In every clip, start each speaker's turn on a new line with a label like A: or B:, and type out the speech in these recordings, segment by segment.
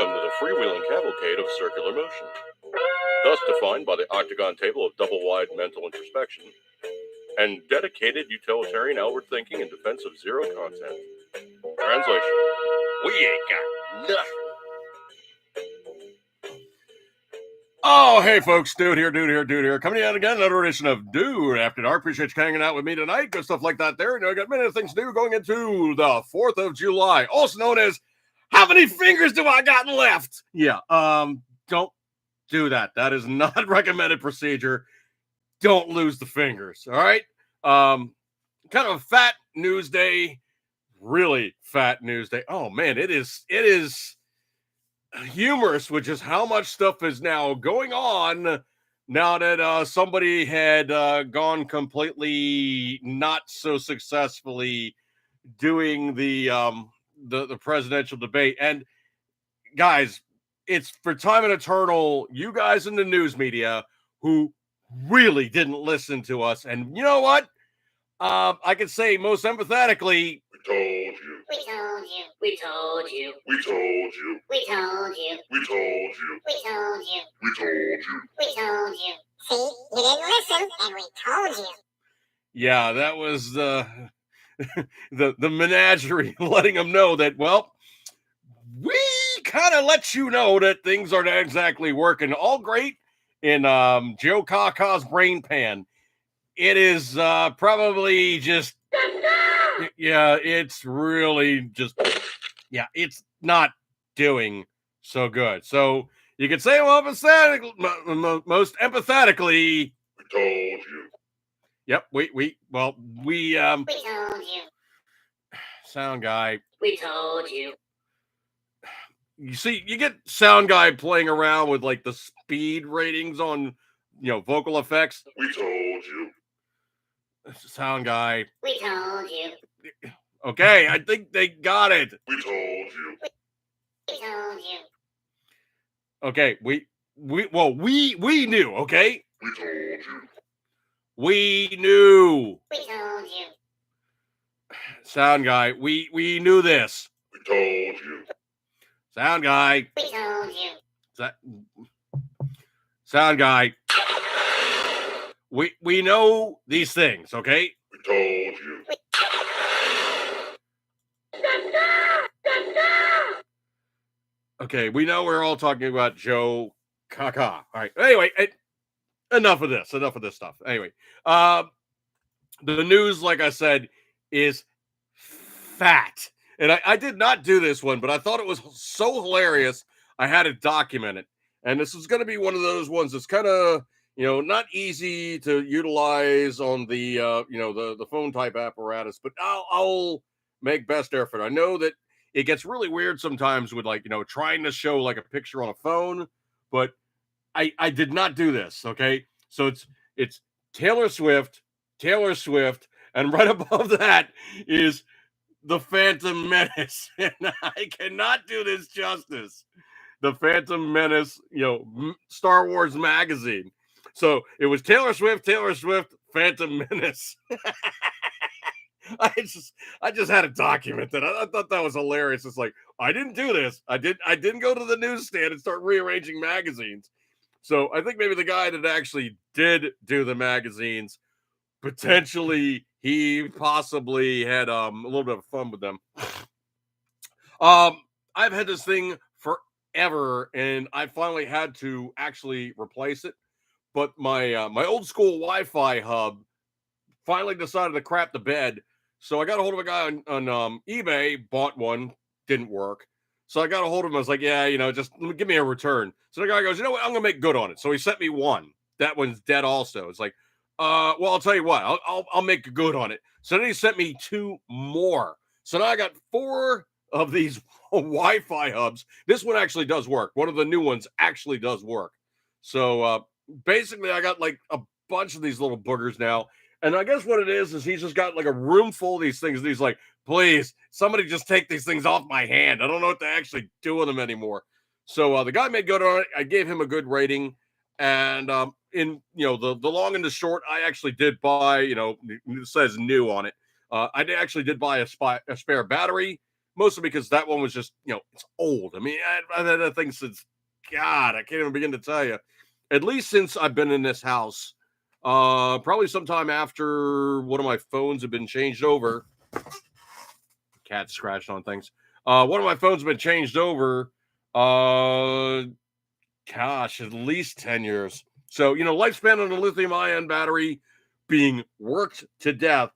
A: Welcome to the freewheeling cavalcade of circular motion, thus defined by the octagon table of double-wide mental introspection and dedicated utilitarian outward thinking in defense of zero content. Translation: we ain't got nothing. Oh, hey folks, dude here. Coming out again, another edition of Dude After Dark. Appreciate you hanging out with me tonight. Good stuff like that there. You know, I got many things to do going into the 4th of July, also known as how many fingers do I got left? Yeah, don't do that. That is not recommended procedure. Don't lose the fingers, all right? Kind of a fat news day, really fat news day. Oh man, it is humorous, which is how much stuff is now going on now that somebody had gone completely not so successfully doing the presidential debate. And guys, it's for time and eternal, you guys in the news media who really didn't listen to us. And you know what? I can say most empathetically, we told you. We told you. We told you. We told you. We told you. We told you. We told you. We told you. We told you. See, you didn't listen, and we told you. Yeah, that was the menagerie letting them know that, well, we kind of let you know that things aren't exactly working all great in Joe Kaka's brain pan. It is probably just, yeah, it's really just, yeah, it's not doing so good. So you could say, well, most empathetically, we told you. Yep, we told you. Sound guy. We told you. You see, you get sound guy playing around with like the speed ratings on, vocal effects. We told you. Sound guy. We told you. Okay, I think they got it. We told you. We told you. Okay, we knew, okay? We told you. We knew. We told you. Sound guy, we knew this. We told you. Sound guy. We told you. Sound guy. We know these things, okay? We told you. Okay, we know we're all talking about Joe Kaka. All right. Anyway, enough of this stuff. Anyway, the news, like I said, is fat. And I did not do this one, but I thought it was so hilarious, I had to document it. And this is going to be one of those ones that's kind of, not easy to utilize on the, the phone type apparatus, but I'll make best effort. I know that it gets really weird sometimes with trying to show like a picture on a phone, but I did not do this. Okay. So it's Taylor Swift, and right above that is the Phantom Menace. And I cannot do this justice. The Phantom Menace, Star Wars magazine. So it was Taylor Swift, Phantom Menace. I just had to document that. I thought that was hilarious. It's like, I didn't do this. I didn't go to the newsstand and start rearranging magazines. So I think maybe the guy that actually did do the magazines, potentially he possibly had a little bit of fun with them. I've had this thing forever, and I finally had to actually replace it. But my my old school Wi-Fi hub finally decided to crap the bed. So I got a hold of a guy on eBay, bought one, didn't work. So I got a hold of him. I was like, yeah, just give me a return. So the guy goes, you know what? I'm going to make good on it. So he sent me one. That one's dead also. It's like, well, I'll tell you what, I'll make good on it. So then he sent me 2 more. So now I got 4 of these Wi-Fi hubs. This one actually does work. One of the new ones actually does work. So basically I got like a bunch of these little boogers now. And I guess what it is he's just got like a room full of these things. And he's like, please, somebody just take these things off my hand. I don't know what to actually do with them anymore. So the guy made good on it. I gave him a good rating. And in, the long and the short, I actually did buy, it says new on it. I actually did buy a spare battery mostly because that one was just, it's old. I mean, I've had that thing since, God, I can't even begin to tell you. At least since I've been in this house, probably sometime after one of my phones have been changed over. Cat scratched on things. One of my phones have been changed over. Gosh, at least 10 years. So, lifespan on a lithium ion battery being worked to death.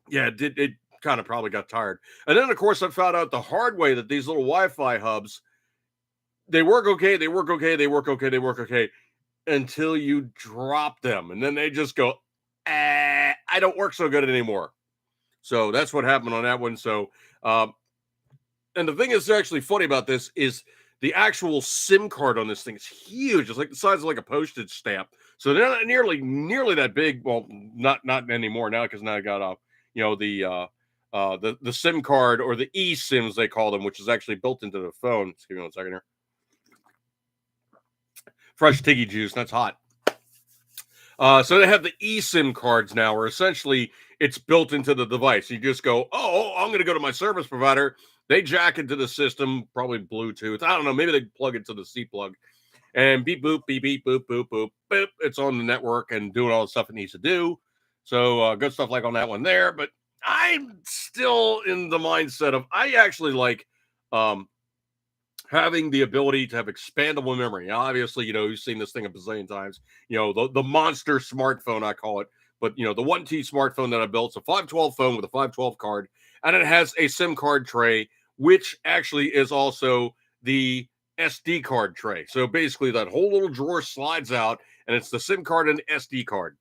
A: Yeah, it kind of probably got tired. And then, of course, I found out the hard way that these little Wi-Fi hubs, they work okay, they work okay, they work okay, they work okay, until you drop them. And then they just go, I don't work so good anymore. So that's what happened on that one. So, and the thing is actually funny about this is the actual SIM card on this thing is huge. It's like the size of like a postage stamp. So they're not nearly that big. Well, not anymore now because now I got the SIM card or the eSIMs they call them, which is actually built into the phone. Just give me 1 second here. Fresh Tiggy juice. That's hot. So they have the eSIM cards now, where essentially it's built into the device. You just go, oh, I'm going to go to my service provider. They jack into the system, probably Bluetooth. I don't know. Maybe they plug it to the C plug, and beep boop, beep beep, boop boop boop boop. It's on the network and doing all the stuff it needs to do. So good stuff like on that one there. But I'm still in the mindset of I actually like having the ability to have expandable memory. Now, obviously, you've seen this thing a bazillion times. The monster smartphone, I call it. But, the 1T smartphone that I built, it's a 512 phone with a 512 card, and it has a SIM card tray, which actually is also the SD card tray. So basically, that whole little drawer slides out, and it's the SIM card and the SD card.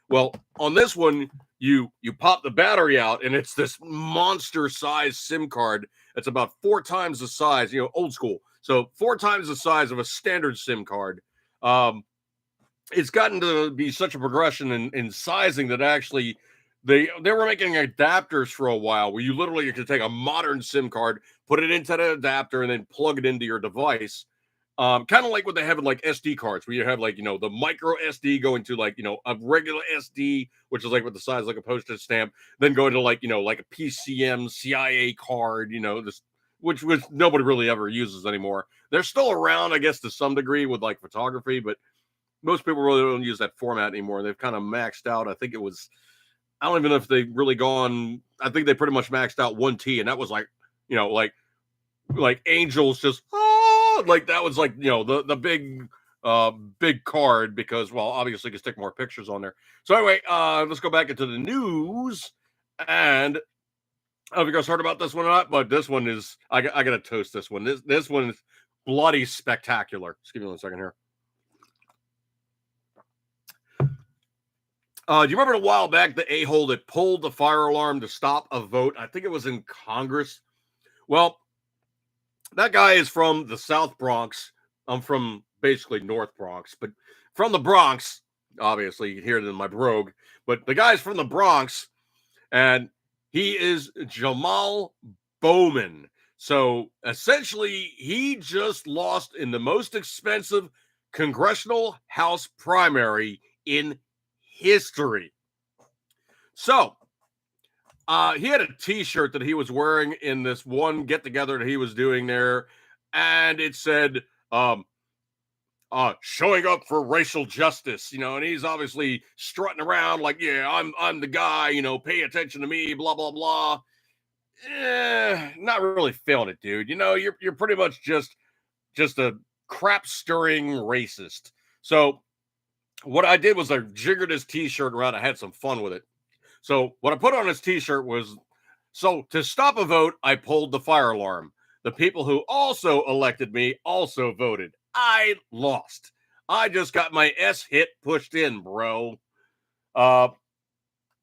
A: Well, on this one, you pop the battery out, and it's this monster-sized SIM card. It's about 4 times the size, old school. So 4 times the size of a standard SIM card. It's gotten to be such a progression in sizing that actually they were making adapters for a while where you literally could take a modern SIM card, put it into the adapter, and then plug it into your device. Kind of like what they have in like SD cards, where you have like, the micro SD go into like, a regular SD, which is like with the size like a postage stamp, then go into like, like a PCM CIA card, this, which nobody really ever uses anymore. They're still around, I guess, to some degree with like photography, but most people really don't use that format anymore. They've kind of maxed out. I think it was, I don't even know if they've really gone, I think they pretty much maxed out 1T, and that was like, like angels just, like that was like, the big card because, well, obviously you can stick more pictures on there. So anyway, let's go back into the news. And I don't know if you guys heard about this one or not, but this one is, I got to toast this one. This one is bloody spectacular. Just give me 1 second here. Do you remember a while back the a-hole that pulled the fire alarm to stop a vote? I think it was in Congress. Well, that guy is from the South Bronx. I'm from basically North Bronx, but from the Bronx. Obviously, you can hear it in my brogue. But the guy's from the Bronx, and he is Jamal Bowman. So essentially, he just lost in the most expensive congressional House primary in history. So he had a t-shirt that he was wearing in this one get-together that he was doing there, and it said showing up for racial justice, and he's obviously strutting around like, yeah, I'm the guy, pay attention to me, blah blah blah. Not really feeling it, dude. You're pretty much just a crap stirring racist. So what I did was I jiggered his t-shirt around. I had some fun with it. So what I put on his t-shirt was, so to stop a vote, I pulled the fire alarm. The people who also elected me also voted. I lost. I just got my S hit pushed in, bro.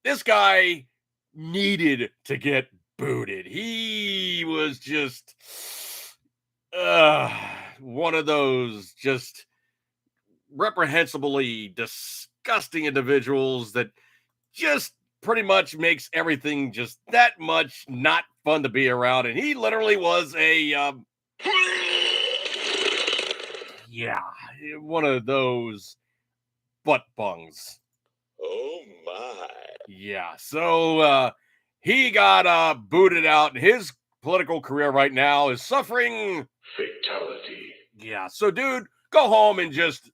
A: This guy needed to get booted. He was just one of those just reprehensibly disgusting individuals that just pretty much makes everything just that much not fun to be around. And he literally was a yeah, one of those butt bungs.
B: Oh my.
A: Yeah. So he got booted out, and his political career right now is suffering
B: fatality.
A: Yeah. So, dude, go home and just.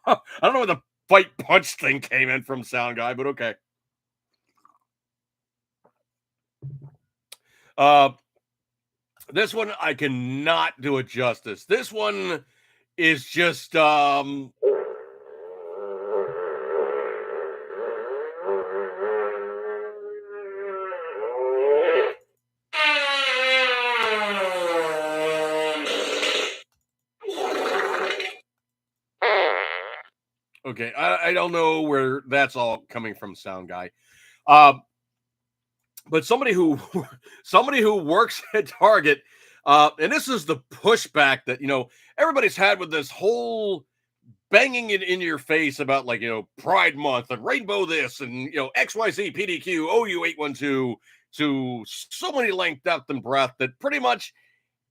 A: I don't know where the fight punch thing came in from, sound guy, but okay. This one I cannot do it justice. This one is just okay. I don't know where that's all coming from, sound guy. But somebody who works at Target, and this is the pushback that everybody's had with this whole banging it in your face about, like, Pride Month and Rainbow this and XYZ PDQ OU812 to so many length, depth, and breadth that pretty much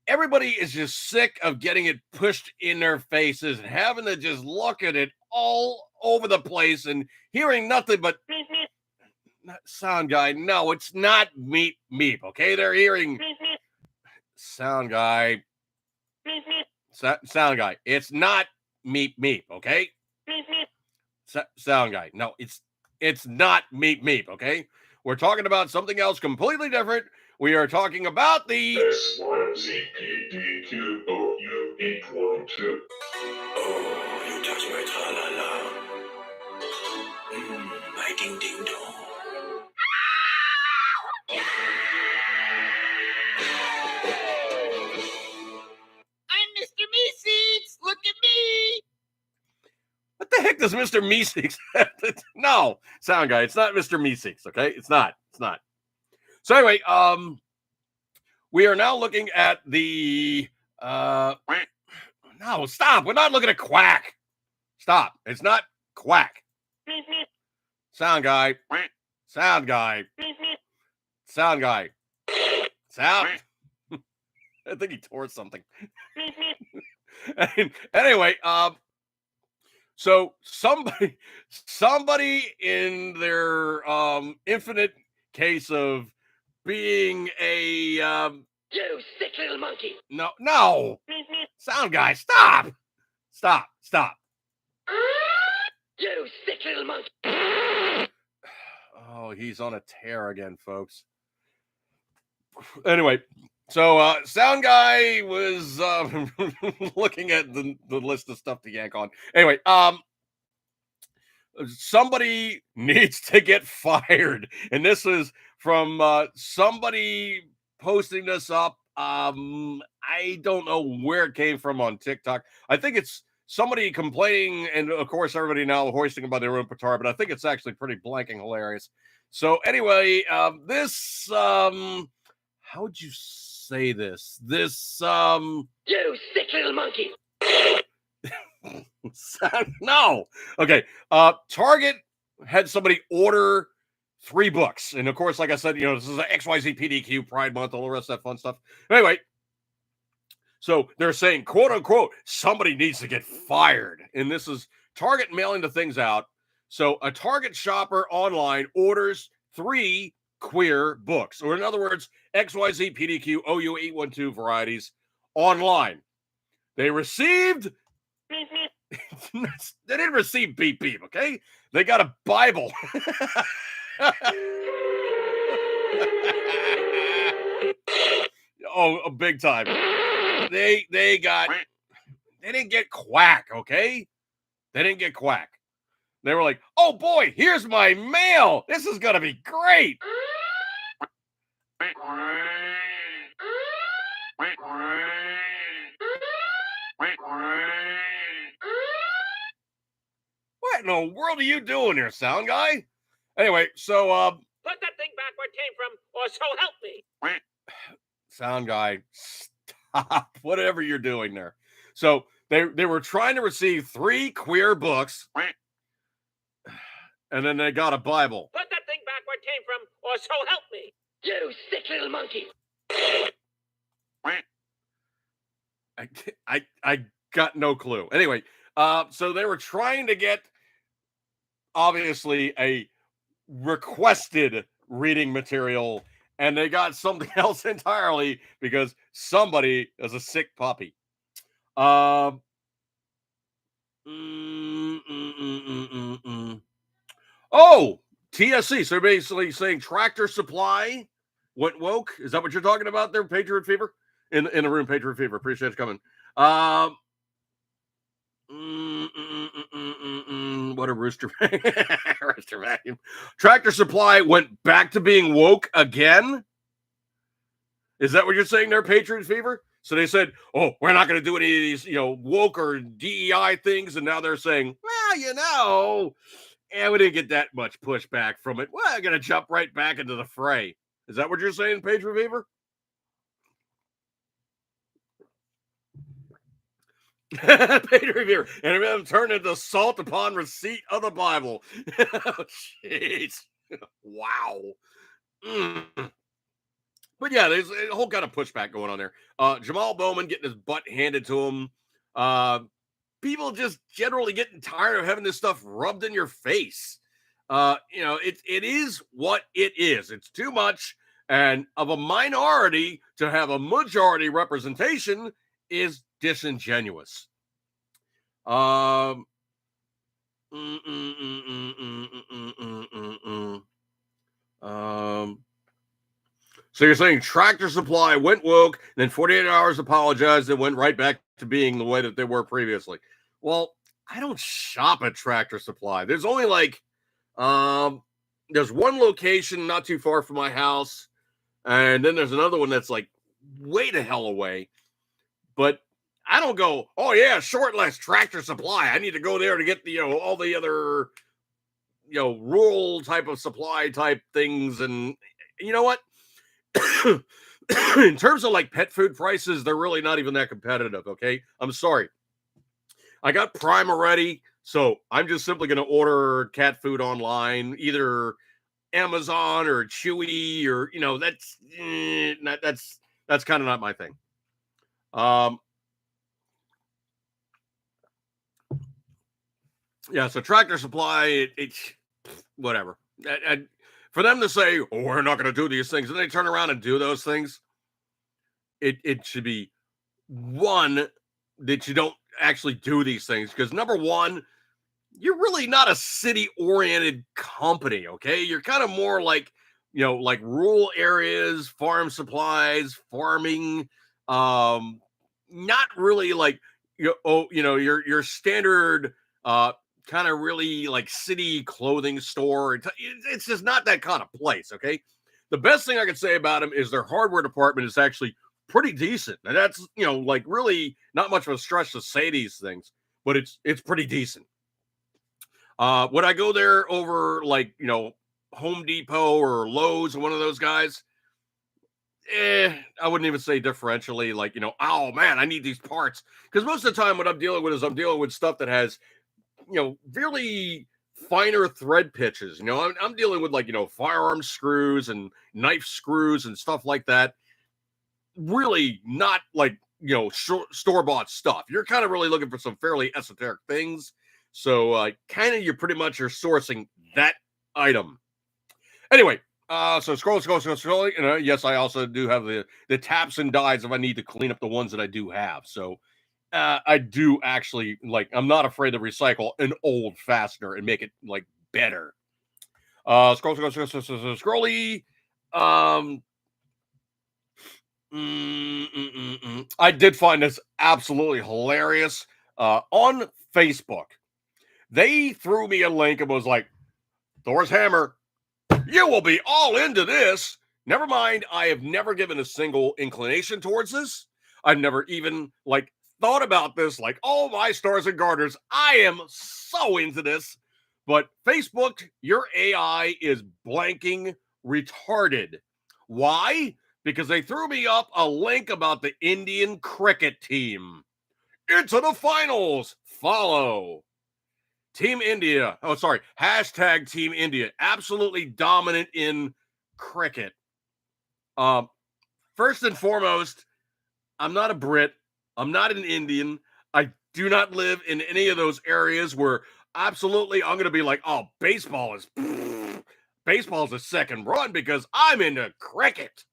A: everybody is just sick of getting it pushed in their faces and having to just look at it all over the place and hearing nothing but sound guy. No, it's not meep meep. Okay, they're hearing sound guy. Sound guy. It's not meep meep. Okay, sound guy. No, it's not meep meep. Okay, we're talking about something else completely different. We are talking about the
B: XYZPDQOU812.
C: Oh, you touch my tra-la-la. My ding-ding-dong.
D: I'm Mr. Meeseeks. Look at me.
A: What the heck does Mr. Meeseeks have? No, sound guy. It's not Mr. Meeseeks. Okay, it's not. It's not. So anyway, we are now looking at the no, stop. We're not looking at Quack. Stop. It's not Quack. Sound guy. Sound guy. Sound guy. Sound. I think he tore something. Anyway, so somebody in their infinite case of being a
D: You sick little monkey.
A: no. Sound guy, stop.
D: You sick little monkey.
A: Oh, he's on a tear again, folks. Anyway, so sound guy was looking at the list of stuff to yank on. Anyway, somebody needs to get fired, and this is from somebody posting this up. I don't know where it came from on TikTok. I think it's somebody complaining, and of course, everybody now hoisting about their own petard, but I think it's actually pretty blanking hilarious. So anyway, this how would you say this? This
D: You sick little monkey.
A: no. Okay. Target had somebody order 3 books. And of course, like I said, this is an XYZ PDQ Pride Month, all the rest of that fun stuff. Anyway, so they're saying, quote unquote, somebody needs to get fired. And this is Target mailing the things out. So a Target shopper online orders 3 queer books, or in other words, XYZ PDQ OU812 varieties online. They received. They didn't receive beep beep, okay? They got a Bible. Oh, big time. They didn't get Quack, okay? They didn't get Quack. They were like, oh boy, here's my mail. This is gonna be great. What in the world are you doing here, sound guy? Anyway, so
D: Put that thing back where it came from, or so help me.
A: Sound guy, stop whatever you're doing there. So they were trying to receive 3 queer books, and then they got a Bible.
D: Put that thing back where it came from, or so help me. You sick little monkey.
A: I got no clue. Anyway, so they were trying to get obviously a requested reading material, and they got something else entirely because somebody is a sick puppy. Um. Oh, TSC. So basically saying Tractor Supply went woke. Is that what you're talking about there, Patriot Fever? In the room, Patriot Fever. Appreciate you coming. What a rooster rooster vacuum. Tractor Supply went back to being woke again. Is that what you're saying there, Patriot Fever? So they said, "Oh, we're not going to do any of these, woke or DEI things," and now they're saying, "Well, we didn't get that much pushback from it. Well, I'm going to jump right back into the fray." Is that what you're saying, Patriot Fever? Patriot Fever, and them turned into salt upon receipt of the Bible. Oh, jeez, wow. But yeah, there's a whole kind of pushback going on there. Jamal Bowman getting his butt handed to him. People just generally getting tired of having this stuff rubbed in your face. It is what it is. It's too much, and of a minority to have a majority representation is disingenuous. So you're saying Tractor Supply went woke, then 48 hours apologized, and went right back to being the way that they were previously. Well, I don't shop at Tractor Supply. There's only there's one location not too far from my house, and then there's another one that's like way the hell away. But I don't go, "Oh yeah, Shortless Tractor Supply. I need to go there to get all the other rural type of supply type things." And you know what? In terms of like pet food prices, they're really not even that competitive. Okay, I'm sorry. I got Prime already, so I'm just simply going to order cat food online, either Amazon or Chewy, or that's kind of not my thing. Yeah, so Tractor Supply, it's whatever. And for them to say, "Oh, we're not going to do these things," and they turn around and do those things, it should be one that you don't actually do these things, because number one, you're really not a city-oriented company, okay? You're kind of more like, like rural areas, farm supplies, farming, not really like your standard kind of really like city clothing store. It's just not that kind of place, okay? The best thing I can say about them is their hardware department is actually pretty decent. And that's, like really not much of a stretch to say these things, but it's pretty decent. Would I go there over like, Home Depot or Lowe's or one of those guys? I wouldn't even say differentially, like, "Oh man, I need these parts." Because most of the time what I'm dealing with is I'm dealing with stuff that has really finer thread pitches. I'm dealing with like, firearm screws and knife screws and stuff like that. Really not like, store-bought stuff. You're kind of really looking for some fairly esoteric things. So kind of you're sourcing that item. Anyway, so scroll. Yes, I also do have the taps and dies if I need to clean up the ones that I do have. So I do actually I'm not afraid to recycle an old fastener and make it like better. Scrolly. I did find this absolutely hilarious. On Facebook, they threw me a link and was like, "Thor's hammer, you will be all into this." Never mind, I have never given a single inclination towards this. I've never even thought about this, like, "Oh, my stars and garters, I am so into this." But Facebook, your AI is blanking retarded. Why? Because they threw me up a link about the Indian cricket team. Into the finals. Follow. Team India. Oh, sorry. Hashtag Team India. Absolutely dominant in cricket. First and foremost, I'm not a Brit. I'm not an Indian. I do not live in any of those areas where absolutely I'm going to be like, "Oh, baseball is..." baseball's a second run because I'm into cricket.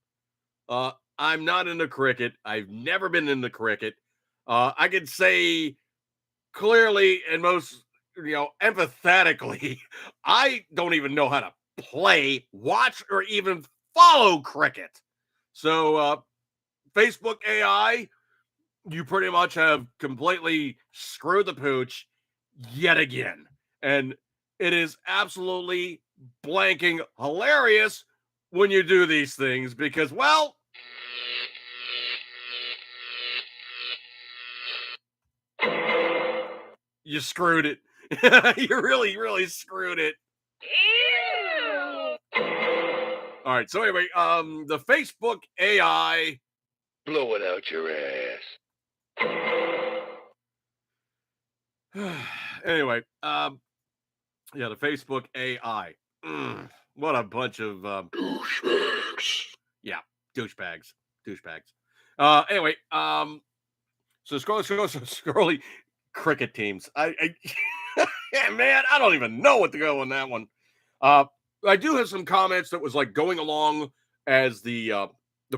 A: I'm not into cricket. I've never been into cricket. I could say clearly and most, empathetically, I don't even know how to play, watch, or even follow cricket. So, Facebook AI, you pretty much have completely screwed the pooch yet again. And it is absolutely blanking hilarious when you do these things because, well, you screwed it. You really, really screwed it.
D: Ew!
A: All right. So anyway, the Facebook AI.
C: Blow it out your ass.
A: Anyway, yeah, the Facebook AI. What a bunch of
C: Douchebags.
A: yeah, douchebags. Anyway, so scrolly cricket teams. Yeah, man, I don't even know what to go on that one. I do have some comments that was like going along as the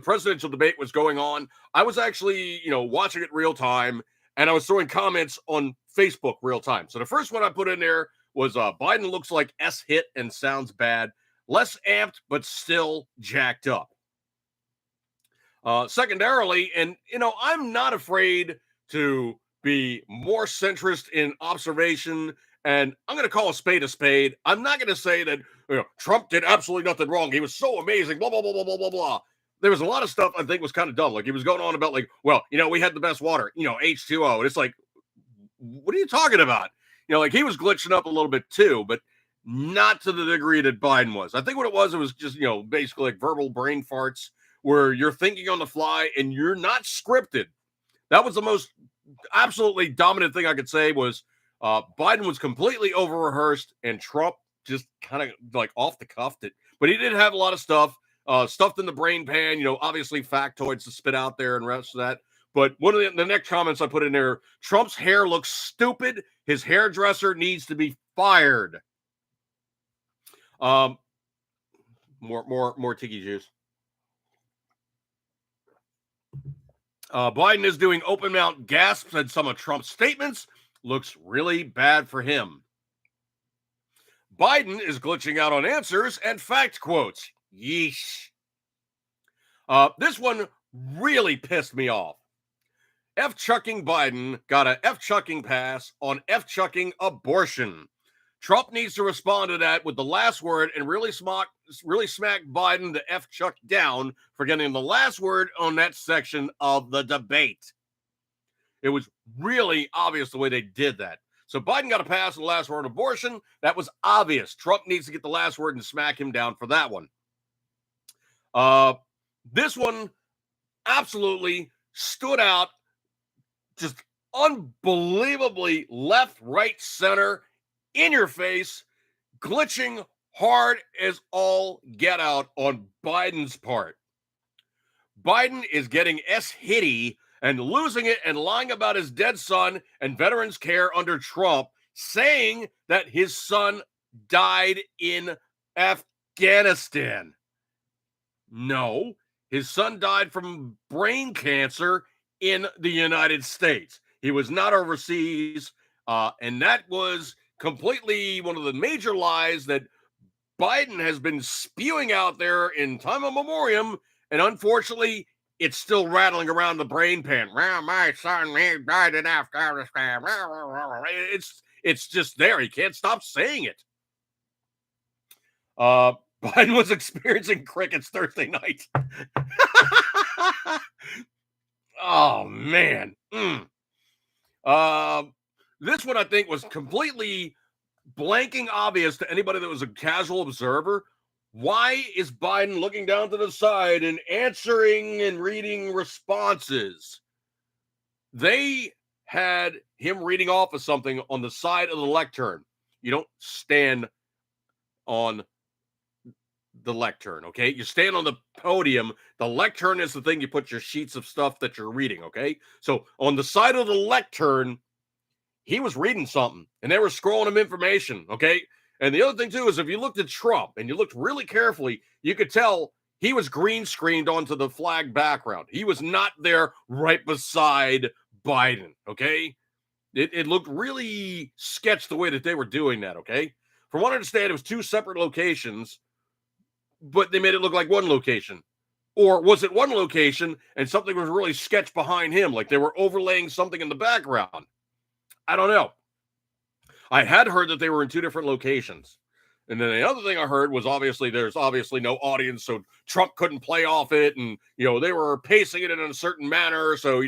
A: presidential debate was going on. I was actually, watching it real time, and I was throwing comments on Facebook real time. So the first one I put in there was Biden looks like S hit and sounds bad, less amped but still jacked up. Secondarily, and I'm not afraid to be more centrist in observation, and I'm going to call a spade. I'm not going to say that Trump did absolutely nothing wrong. He was so amazing. Blah blah blah blah blah blah blah. There was a lot of stuff I think was kind of dumb. Like he was going on about like, well, we had the best water, H2O, and it's like, what are you talking about? Like he was glitching up a little bit too, but not to the degree that Biden was. I think what it was just basically like verbal brain farts where you're thinking on the fly and you're not scripted. That was the most absolutely dominant thing I could say was Biden was completely over rehearsed and Trump just kind of like off the cuff it. But he did have a lot of stuff stuffed in the brain pan, obviously factoids to spit out there and rest of that. But one of the next comments I put in there, Trump's hair looks stupid. His hairdresser needs to be fired. More tiki juice. Biden is doing open mouth gasps at some of Trump's statements. Looks really bad for him. Biden is glitching out on answers and fact quotes. Yeesh. This one really pissed me off. F-chucking Biden got a F-chucking pass on F-chucking abortion. Trump needs to respond to that with the last word and really smack Biden the F-chuck down for getting the last word on that section of the debate. It was really obvious the way they did that. So Biden got a pass on the last word on abortion. That was obvious. Trump needs to get the last word and smack him down for that one. This one absolutely stood out. Just unbelievably left, right, center, in your face, glitching hard as all get out on Biden's part. Biden is getting S-hitty and losing it and lying about his dead son and veterans care under Trump, saying that his son died in Afghanistan. No, his son died from brain cancer in the United States. He was not overseas, and that was completely one of the major lies that Biden has been spewing out there in time immemorial, and unfortunately, it's still rattling around the brain pan. Well, my son, he died in Afghanistan. It's just there. He can't stop saying it. Biden was experiencing crickets Thursday night. Oh, man. This one, I think, was completely blanking obvious to anybody that was a casual observer. Why is Biden looking down to the side and answering and reading responses? They had him reading off of something on the side of the lectern. You don't stand on the lectern, okay? You stand on the podium. The lectern is the thing you put your sheets of stuff that you're reading, okay? So on the side of the lectern, he was reading something, and they were scrolling him information, okay? And the other thing, too, is if you looked at Trump and you looked really carefully, you could tell he was green screened onto the flag background. He was not there right beside Biden, okay? It looked really sketched the way that they were doing that, okay? From what I understand, it was two separate locations, but they made it look like one location. Or was it one location and something was really sketched behind him, like they were overlaying something in the background? I don't know. I had heard that they were in two different locations. And then the other thing I heard was there's obviously no audience, so Trump couldn't play off it. And, they were pacing it in a certain manner. So,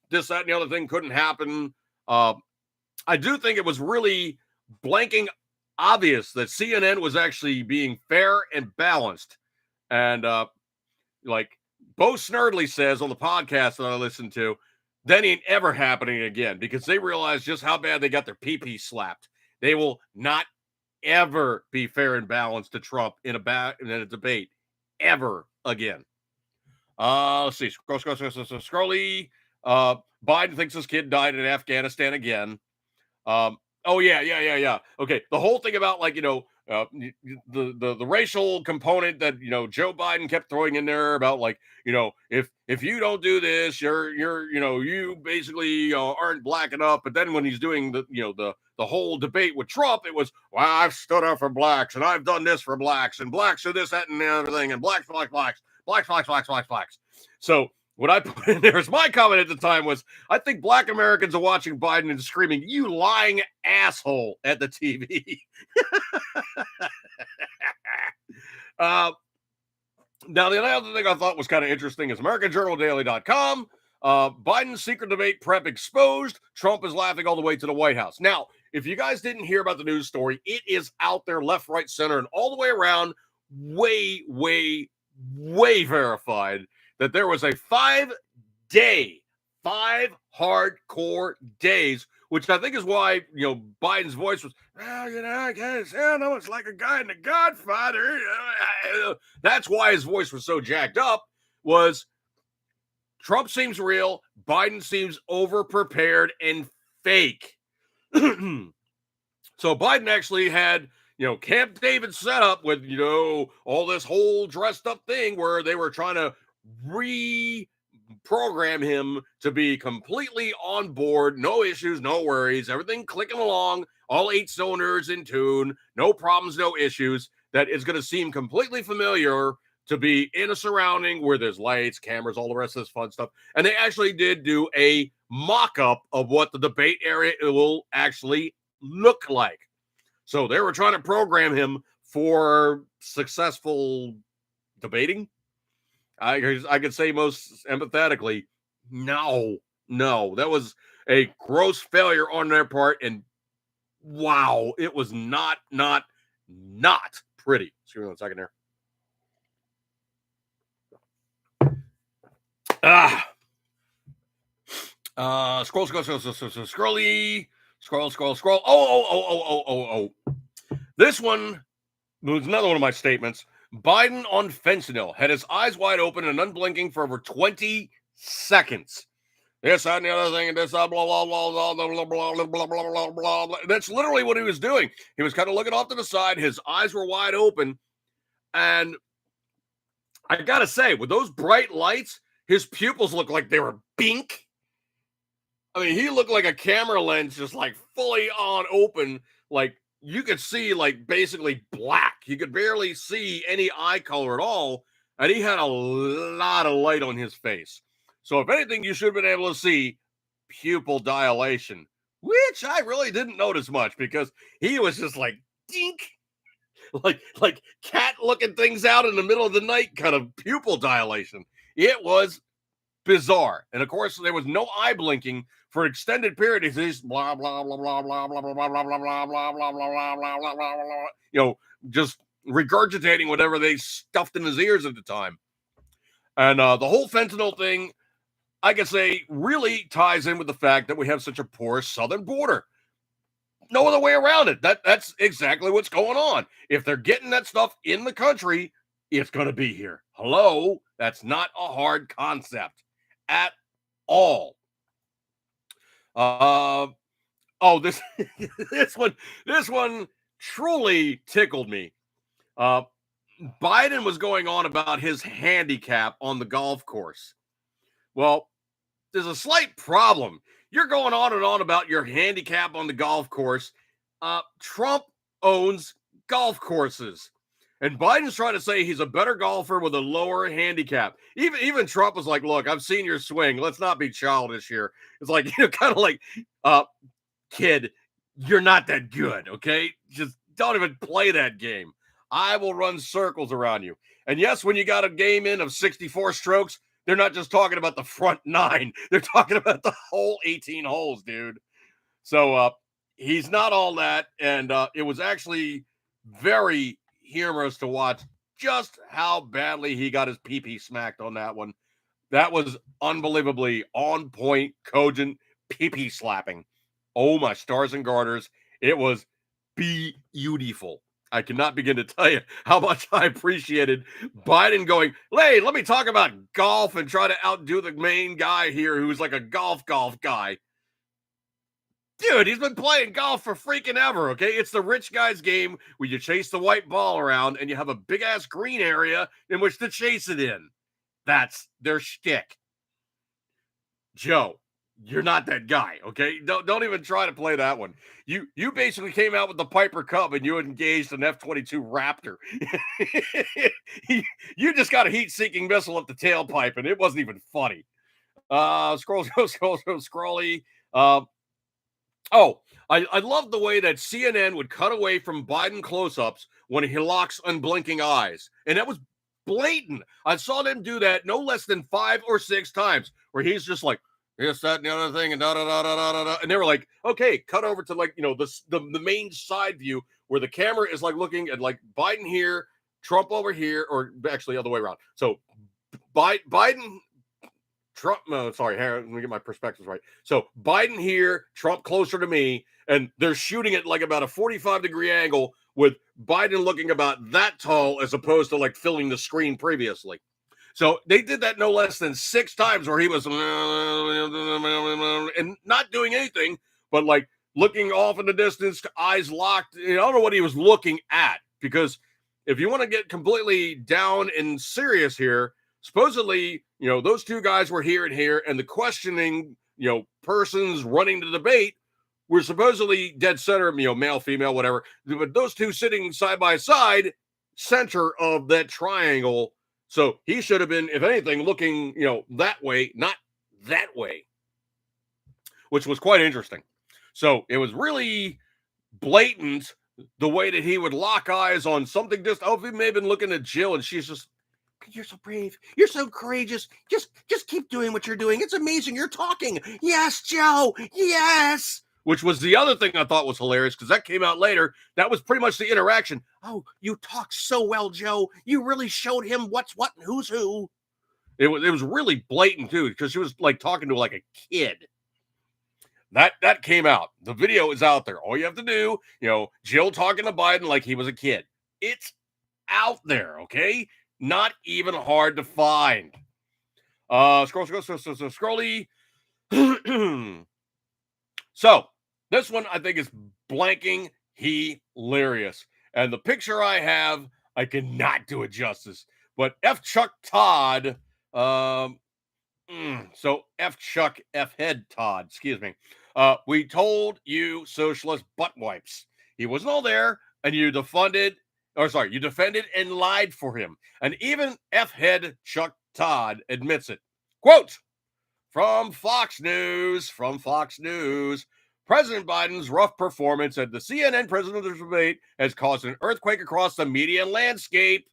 A: this, that, and the other thing couldn't happen. I do think it was really blanking obvious that CNN was actually being fair and balanced. And, like Bo Snerdley says on the podcast that I listened to, that ain't ever happening again because they realize just how bad they got their pee-pee slapped. They will not ever be fair and balanced to Trump in a debate ever again. Let's see. Scrolly. Biden thinks his kid died in Afghanistan again. Oh yeah. Okay. The whole thing about the racial component that Joe Biden kept throwing in there about if you don't do this, you basically aren't black enough. But then when he's doing the whole debate with Trump, it was, well, I've stood up for blacks and I've done this for blacks and blacks are this, that, and the other thing, and blacks. So what I put in there as my comment at the time was, I think black Americans are watching Biden and screaming, "You lying asshole," at the TV. Now, the other thing I thought was kind of interesting is AmericanJournalDaily.com. Biden's secret debate prep exposed. Trump is laughing all the way to the White House. Now, if you guys didn't hear about the news story, it is out there left, right, center, and all the way around, way verified that there was a 5 hardcore days, which I think is why, Biden's voice was, I guess, it's like a guy in The Godfather. That's why his voice was so jacked up, was Trump seems real. Biden seems over-prepared and fake. So Biden actually had, Camp David set up with, all this whole dressed up thing where they were trying to reprogram him to be completely on board, no issues, no worries, everything clicking along, all 8 cylinders in tune, no problems, no issues, that is going to seem completely familiar to be in a surrounding where there's lights, cameras, all the rest of this fun stuff. And they actually did do a mock-up of what the debate area will actually look like. So they were trying to program him for successful debating. I could say most empathetically, no, that was a gross failure on their part, and wow, it was not pretty. Excuse me 1 second here. Scroll. Oh. This one was another one of my statements. Biden on fentanyl had his eyes wide open and unblinking for over 20 seconds. This, that, and the other thing, and this, blah, blah, blah, blah, blah, blah, blah, blah. That's literally what he was doing. He was kind of looking off to the side. His eyes were wide open. And I got to say, with those bright lights, his pupils looked like they were pink. I mean, he looked like a camera lens just like fully on open, like you could see like basically black. You could barely see any eye color at all. And he had a lot of light on his face. So if anything, you should have been able to see pupil dilation, which I really didn't notice much because he was just like dink, like cat looking things out in the middle of the night kind of pupil dilation. It was bizarre. And of course, there was no eye blinking for an extended period. It's just blah blah blah blah blah blah blah blah blah blah blah blah blah blah blah blah, just regurgitating whatever they stuffed in his ears at the time. And the whole fentanyl thing, I could say, really ties in with the fact that we have such a porous southern border. No other way around it. That's exactly what's going on. If they're getting that stuff in the country, it's going to be here. Hello? That's not a hard concept at all. This one truly tickled me. Biden was going on about his handicap on the golf course. Well, there's a slight problem. You're going on and on about your handicap on the golf course. Trump owns golf courses. And Biden's trying to say he's a better golfer with a lower handicap. Even Trump was like, look, I've seen your swing. Let's not be childish here. It's like, kind of like, kid, you're not that good, okay? Just don't even play that game. I will run circles around you. And yes, when you got a game in of 64 strokes, they're not just talking about the front 9. They're talking about the whole 18 holes, dude. So he's not all that. And it was actually very humorous to watch just how badly he got his pee-pee smacked on that one. That was unbelievably on point, cogent pee-pee slapping. Oh, my stars and garters. It was beautiful. I cannot begin to tell you how much I appreciated Biden going, hey, let me talk about golf and try to outdo the main guy here who's like a golf guy. Dude, he's been playing golf for freaking ever, okay? It's the rich guy's game where you chase the white ball around and you have a big-ass green area in which to chase it in. That's their shtick. Joe, you're not that guy, okay? Don't even try to play that one. You basically came out with the Piper Cub and you engaged an F-22 Raptor. You just got a heat-seeking missile up the tailpipe, and it wasn't even funny. Scrolly. I love the way that CNN would cut away from Biden close-ups when he locks unblinking eyes. And that was blatant. I saw them do that no less than 5 or 6 times, where he's just like, this, that, and the other thing, and da-da-da-da-da-da. And they were like, okay, cut over to like, the main side view where the camera is like looking at like Biden here, Trump over here, or actually the other way around. So Biden, Trump, sorry, let me get my perspectives right. So Biden here, Trump closer to me, and they're shooting it like about a 45-degree angle with Biden looking about that tall as opposed to like filling the screen previously. So they did that no less than 6 times where he was and not doing anything, but like looking off in the distance, eyes locked. I don't know what he was looking at, because if you want to get completely down and serious here, supposedly, those 2 guys were here and here, and the questioning, persons running the debate were supposedly dead center, male, female, whatever. But those 2 sitting side by side, center of that triangle. So he should have been, if anything, looking, that way, not that way, which was quite interesting. So it was really blatant the way that he would lock eyes on something. He may have been looking at Jill, and she's just, you're so brave. You're so courageous. Just keep doing what you're doing. It's amazing. You're talking. Yes, Joe. Yes. Which was the other thing I thought was hilarious, because that came out later. That was pretty much the interaction. Oh, you talk so well, Joe. You really showed him what's what and who's who. It was really blatant, too, because she was like talking to like a kid. That came out. The video is out there. All you have to do, Jill talking to Biden like he was a kid. It's out there, okay? Not even hard to find. Scrolly. So, this one I think is blanking hilarious. And the picture I have, I cannot do it justice. But F. Chuck Todd, so F. Chuck, F. Head Todd, excuse me. We told you socialist butt wipes. He wasn't all there, and you defended and lied for him. And even F. Head Chuck Todd admits it. Quote, from Fox News, President Biden's rough performance at the CNN presidential debate has caused an earthquake across the media landscape,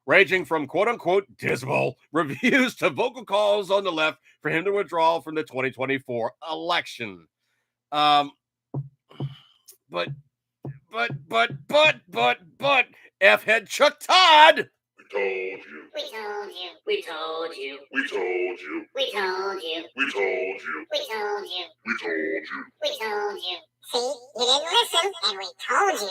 A: ranging from quote-unquote dismal reviews to vocal calls on the left for him to withdraw from the 2024 election. But F-head Chuck Todd.
B: We told you.
E: See, you didn't listen, and we told you.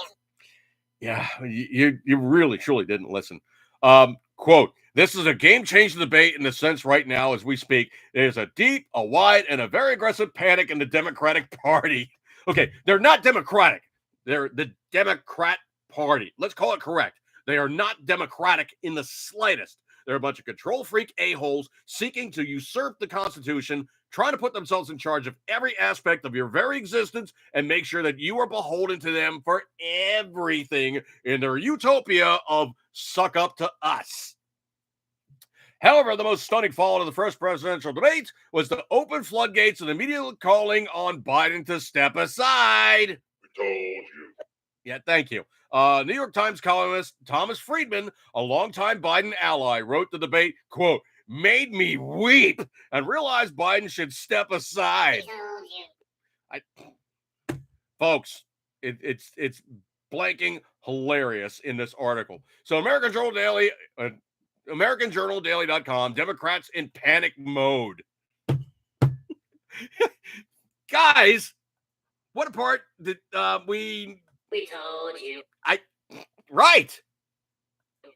A: Yeah, you really, truly didn't listen. Quote, this is a game-changing debate in the sense right now as we speak. There's a deep, a wide, and a very aggressive panic in the Democratic Party. Okay, they're not Democratic. They're the Democrat Party. Let's call it correct. They are not democratic in the slightest. They're a bunch of control freak a-holes seeking to usurp the Constitution, trying to put themselves in charge of every aspect of your very existence and make sure that you are beholden to them for everything in their utopia of suck up to us. However, the most stunning follow to the first presidential debate was the open floodgates and immediate calling on Biden to step aside.
C: We told you.
A: Yeah, thank you. New York Times columnist Thomas Friedman, a longtime Biden ally, wrote the debate, quote, made me weep and realized Biden should step aside.
B: We told you.
A: Folks, it's blanking hilarious in this article. So American Journal Daily, AmericanJournalDaily.com, Democrats in panic mode. Guys, what part did we
B: told you.
A: right?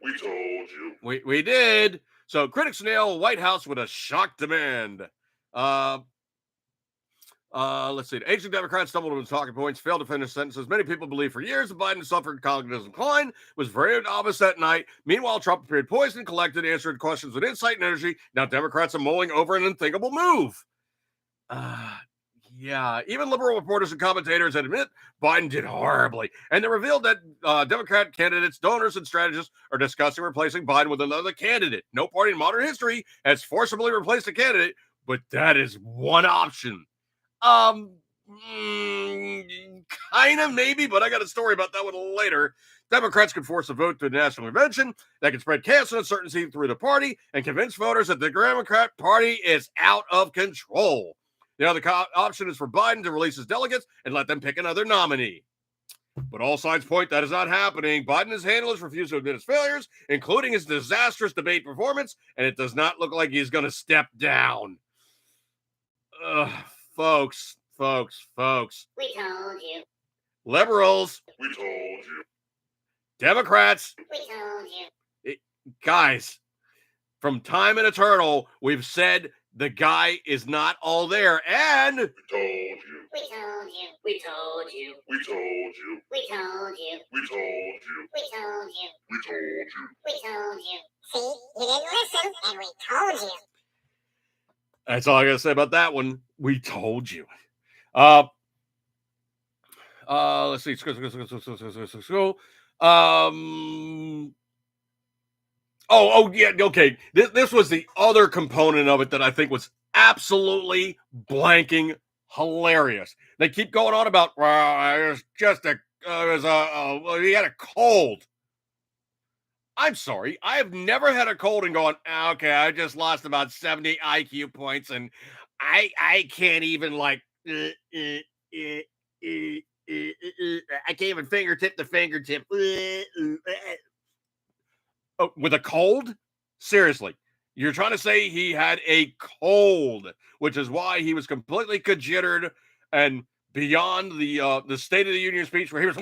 C: We told you.
A: We did. So critics nail White House with a shock demand. Let's see. Ancient Democrats stumbled on talking points, failed to finish sentences. Many people believe for years that Biden suffered cognitive decline, was very obvious that night. Meanwhile, Trump appeared poised and collected, answered questions with insight and energy. Now Democrats are mulling over an unthinkable move. Yeah, even liberal reporters and commentators admit Biden did horribly. And they revealed that Democrat candidates, donors, and strategists are discussing replacing Biden with another candidate. No party in modern history has forcibly replaced a candidate, but that is one option. Kind of maybe, but I got a story about that one later. Democrats could force a vote to a national convention that could spread chaos and uncertainty through the party and convince voters that the Democrat Party is out of control. The other option is for Biden to release his delegates and let them pick another nominee. But all signs point that is not happening. Biden has handled his refusal to admit his failures, including his disastrous debate performance, and it does not look like he's going to step down. Folks.
B: We told you.
A: Liberals.
C: We told you.
A: Democrats.
B: We told you.
A: Guys, from time and eternal, we've said the guy is not all there, and
C: We told you.
B: We told you. We told you.
C: We told you.
B: We told you.
C: We told you.
B: We told you.
C: We told you.
B: We told you.
E: See, you didn't listen, and we told you.
A: that's all I gotta say about that one. We told you. Let's see. Oh, yeah, okay. This was the other component of it that I think was absolutely blanking hilarious. They keep going on about, well, he had a cold. I'm sorry. I have never had a cold and gone, okay, I just lost about 70 IQ points and I can't even like, I can't even fingertip the fingertip. Oh, with a cold? Seriously. You're trying to say he had a cold, which is why he was completely conjittered and beyond the State of the Union speech where he was,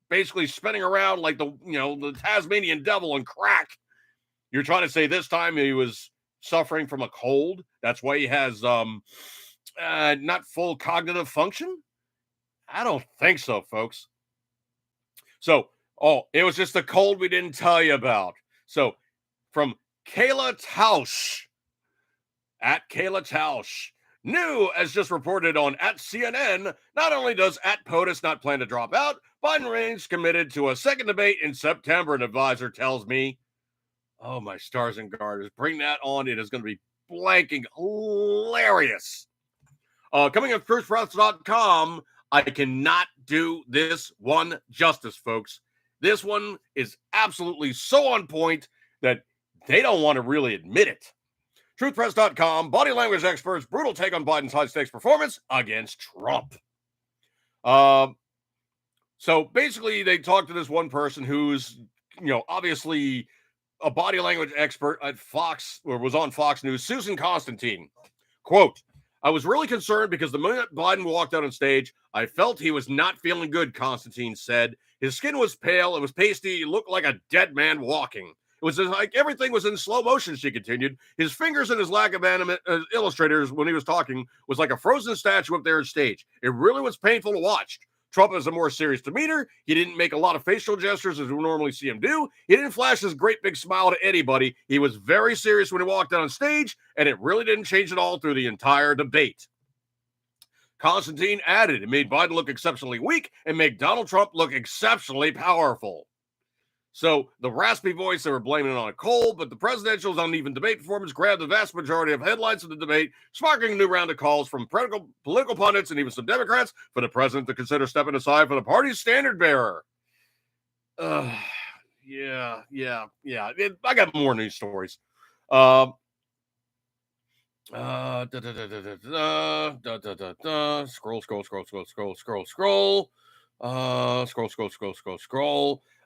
A: basically spinning around like the Tasmanian devil on crack. You're trying to say this time he was suffering from a cold. That's why he has not full cognitive function. I don't think so, folks. So, it was just a cold we didn't tell you about. So, from Kayla Tausch, at Kayla Tausch, new as just reported on at CNN, not only does at POTUS not plan to drop out, Biden remains committed to a second debate in September, an advisor tells me. Oh, my stars and garters. Bring that on. It is going to be blanking hilarious. Coming up, TruthPress.com, I cannot do this one justice, folks. This one is absolutely so on point that they don't want to really admit it. TruthPress.com, body language experts, brutal take on Biden's high-stakes performance against Trump. So basically, they talked to this one person who's, obviously a body language expert at Fox, or was on Fox News, Susan Constantine. Quote, I was really concerned because the minute Biden walked out on stage, I felt he was not feeling good, Constantine said. His skin was pale, it was pasty, he looked like a dead man walking. It was like everything was in slow motion, she continued. His fingers and his lack of animate illustrators when he was talking was like a frozen statue up there on stage. It really was painful to watch. Trump has a more serious demeanor. He didn't make a lot of facial gestures as we normally see him do. He didn't flash his great big smile to anybody. He was very serious when he walked out on stage, and it really didn't change at all through the entire debate. Constantine added, it made Biden look exceptionally weak and made Donald Trump look exceptionally powerful. So the raspy voice, they were blaming it on a cold, but the presidential's uneven debate performance grabbed the vast majority of headlines of the debate, sparking a new round of calls from political pundits and even some Democrats for the president to consider stepping aside for the party's standard bearer. Yeah. I got more news stories. Scroll.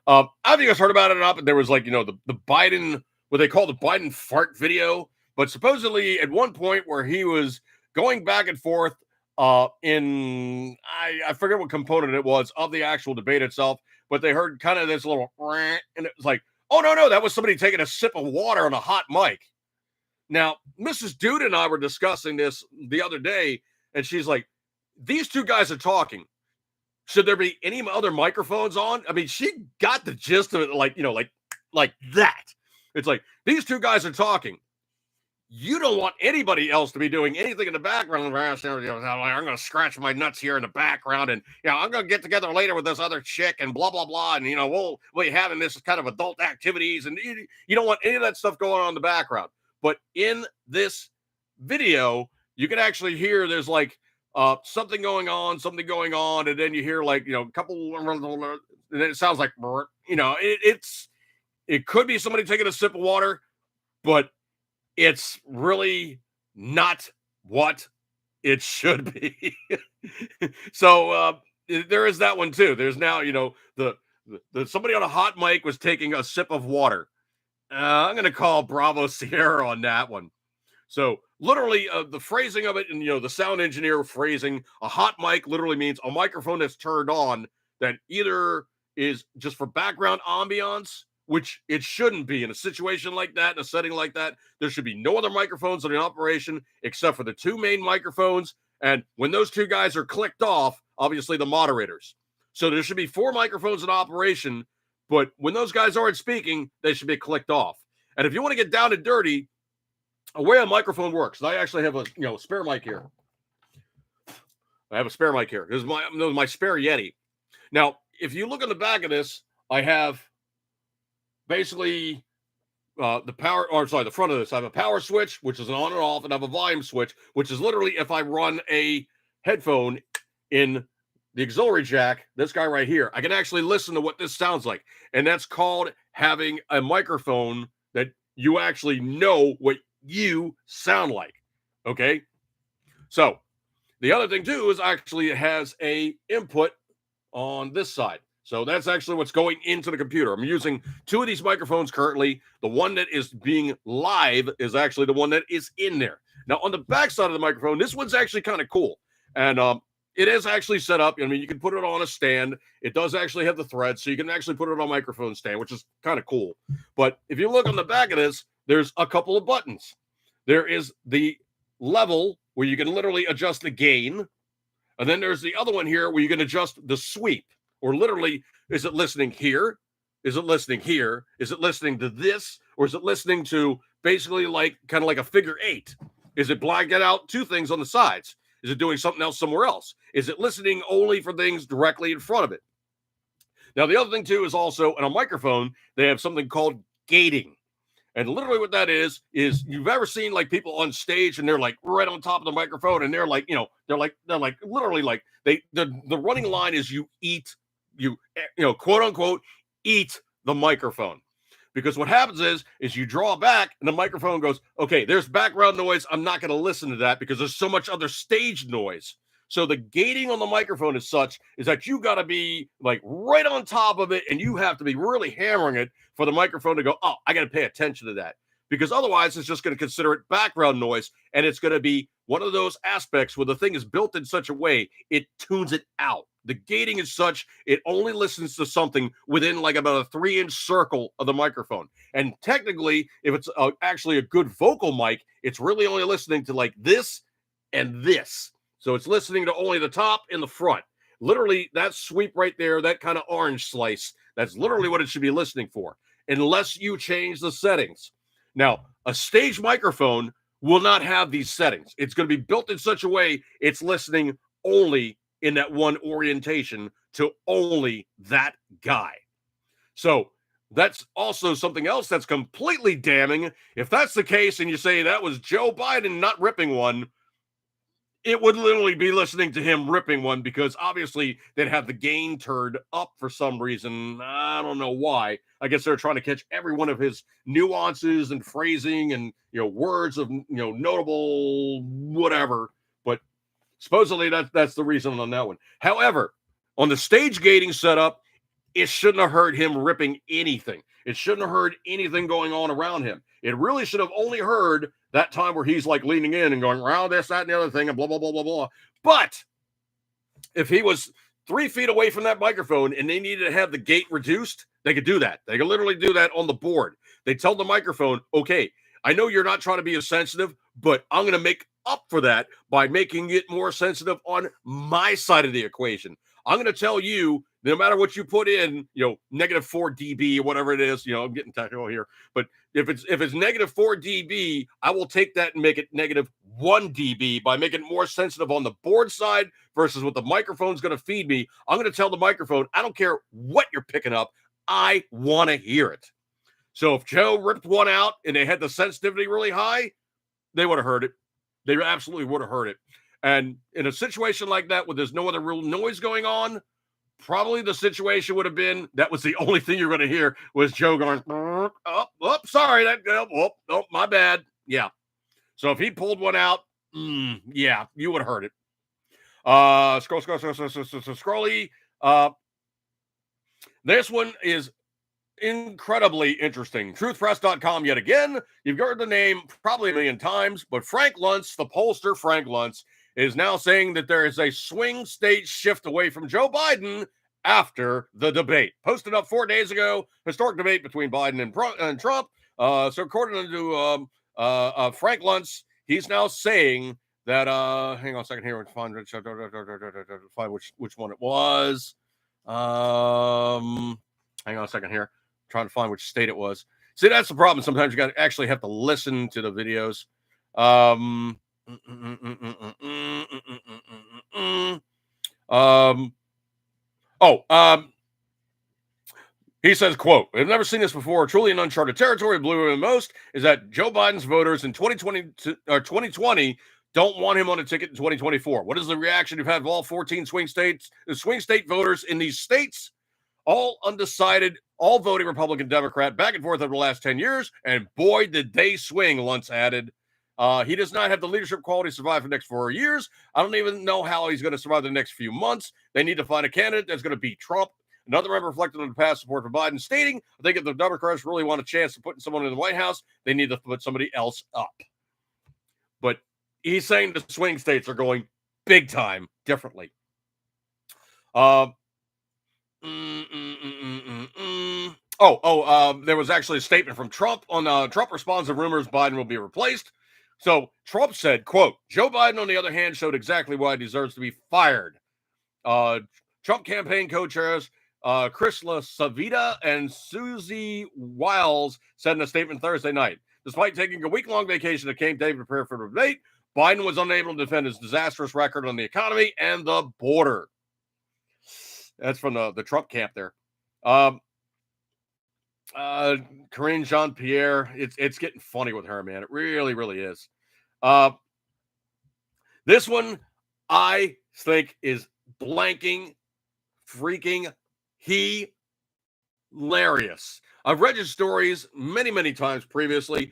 A: I think you guys heard about it up, and there was like, the Biden, what they call the Biden fart video, but supposedly at one point where he was going back and forth in, I forget what component it was of the actual debate itself, but they heard kind of this little, and it was like, oh, no, that was somebody taking a sip of water on a hot mic. Now, Mrs. Dude and I were discussing this the other day, and she's like, these two guys are talking. Should there be any other microphones on? I mean, she got the gist of it, like that. It's like, these two guys are talking. You don't want anybody else to be doing anything in the background. I'm going to scratch my nuts here in the background, and I'm going to get together later with this other chick, and blah blah blah, and we'll be having this kind of adult activities, and you don't want any of that stuff going on in the background. But in this video, you can actually hear there's like something going on, and then you hear like, a couple, and then it sounds like, it could be somebody taking a sip of water, but it's really not what it should be. So there is that one too. There's now, the somebody on a hot mic was taking a sip of water. I'm going to call Bravo Sierra on that one. So literally the phrasing of it, and, the sound engineer phrasing, a hot mic literally means a microphone that's turned on that either is just for background ambiance, which it shouldn't be in a situation like that, in a setting like that. There should be no other microphones in the operation except for the two main microphones. And when those two guys are clicked off, obviously the moderators. So there should be 4 microphones in operation. But when those guys aren't speaking, they should be clicked off. And if you want to get down and dirty, a way a microphone works. I actually have a spare mic here. I have a spare mic here. This is my spare Yeti. Now, if you look on the back of this, I have basically the front of this. I have a power switch, which is an on and off, and I have a volume switch, which is literally if I run a headphone in the auxiliary jack, this guy right here, I can actually listen to what this sounds like. And that's called having a microphone that you actually know what you sound like. Okay. So the other thing too is actually it has a input on this side. So that's actually what's going into the computer. I'm using 2 of these microphones currently. The one that is being live is actually the one that is in there. Now on the back side of the microphone, this one's actually kind of cool. And it is actually set up. I mean, you can put it on a stand. It does actually have the thread, so you can actually put it on a microphone stand, which is kind of cool. But if you look on the back of this, there's a couple of buttons. There is the level where you can literally adjust the gain. And then there's the other one here where you can adjust the sweep, or literally, is it listening here? Is it listening here? Is it listening to this? Or is it listening to basically kind of like a figure 8? Is it blacking out 2 things on the sides? Is it doing something else somewhere else? Is it listening only for things directly in front of it? Now, the other thing, too, is also in a microphone, they have something called gating. And literally what that is you've ever seen like people on stage and they're like right on top of the microphone and they're like, they're like literally like the running line is you quote unquote, eat the microphone. Because what happens is you draw back and the microphone goes, okay, there's background noise. I'm not going to listen to that because there's so much other stage noise. So the gating on the microphone is that you got to be like right on top of it and you have to be really hammering it for the microphone to go, oh, I got to pay attention to that. Because otherwise it's just going to consider it background noise. And it's going to be one of those aspects where the thing is built in such a way, it tunes it out. The gating is such, it only listens to something within like about a 3-inch circle of the microphone. And technically, if it's actually a good vocal mic, it's really only listening to like this and this. So it's listening to only the top and the front. Literally, that sweep right there, that kind of orange slice, that's literally what it should be listening for, unless you change the settings. Now, a stage microphone will not have these settings. It's going to be built in such a way it's listening only in that one orientation to only that guy. So that's also something else that's completely damning. If that's the case and you say that was Joe Biden not ripping one, it would literally be listening to him ripping one, because obviously they'd have the gain turned up for some reason. I don't know why. I guess they're trying to catch every one of his nuances and phrasing and, words of, notable whatever. But supposedly that's the reason on that one. However, on the stage gating setup, it shouldn't have heard him ripping anything. It shouldn't have heard anything going on around him. It really should have only heard that time where he's like leaning in and going around this, that, and the other thing, and blah, blah, blah, blah, blah. But if he was 3 feet away from that microphone and they needed to have the gate reduced, they could do that. They could literally do that on the board. They tell the microphone, okay, I know you're not trying to be as sensitive, but I'm going to make up for that by making it more sensitive on my side of the equation. I'm going to tell you, no matter what you put in, negative 4 dB or whatever it is, I'm getting technical here, but if it's negative 4 dB, I will take that and make it negative 1 dB by making it more sensitive on the board side versus what the microphone's going to feed me. I'm going to tell the microphone, I don't care what you're picking up. I want to hear it. So if Joe ripped one out and they had the sensitivity really high, they would have heard it. They absolutely would have heard it. And in a situation like that, where there's no other real noise going on, probably the situation would have been that was the only thing you're going to hear was Joe going, sorry, my bad. Yeah. So if he pulled one out, yeah, you would have heard it. Scrolly. This one is incredibly interesting. Truthpress.com yet again. You've heard the name probably a million times, but Frank Luntz, the pollster Frank Luntz, is now saying that there is a swing state shift away from Joe Biden after the debate. Posted up 4 days ago, historic debate between Biden and Trump. So according to Frank Luntz, he's now saying that, hang on a second here, find which one it was. Hang on a second here, trying to find which state it was. See, that's the problem. Sometimes you got to actually have to listen to the videos. He says, quote, "I've never seen this before. Truly an uncharted territory. Blew me the most is that Joe Biden's voters in 2020 don't want him on a ticket in 2024. What is the reaction you've had of all 14 swing state voters in these states? All undecided, all voting Republican, Democrat, back and forth over the last 10 years. And boy, did they swing," Luntz added. He does not have the leadership quality to survive for the next 4 years. I don't even know how he's going to survive the next few months. They need to find a candidate that's going to beat Trump. Another member reflected on the past support for Biden, stating, "I think if the Democrats really want a chance of putting someone in the White House, they need to put somebody else up." But he's saying the swing states are going big time differently. There was actually a statement from Trump on Trump responds to rumors Biden will be replaced. So Trump said, quote, "Joe Biden, on the other hand, showed exactly why he deserves to be fired." Trump campaign co-chairs Chris LaSavita and Susie Wiles said in a statement Thursday night, despite taking a week-long vacation to Camp David to prepare for the debate, Biden was unable to defend his disastrous record on the economy and the border. That's from the Trump camp there. Karine Jean-Pierre, it's getting funny with her, man. It really, really is. This one I think is blanking, freaking hilarious. I've read his stories many, many times previously.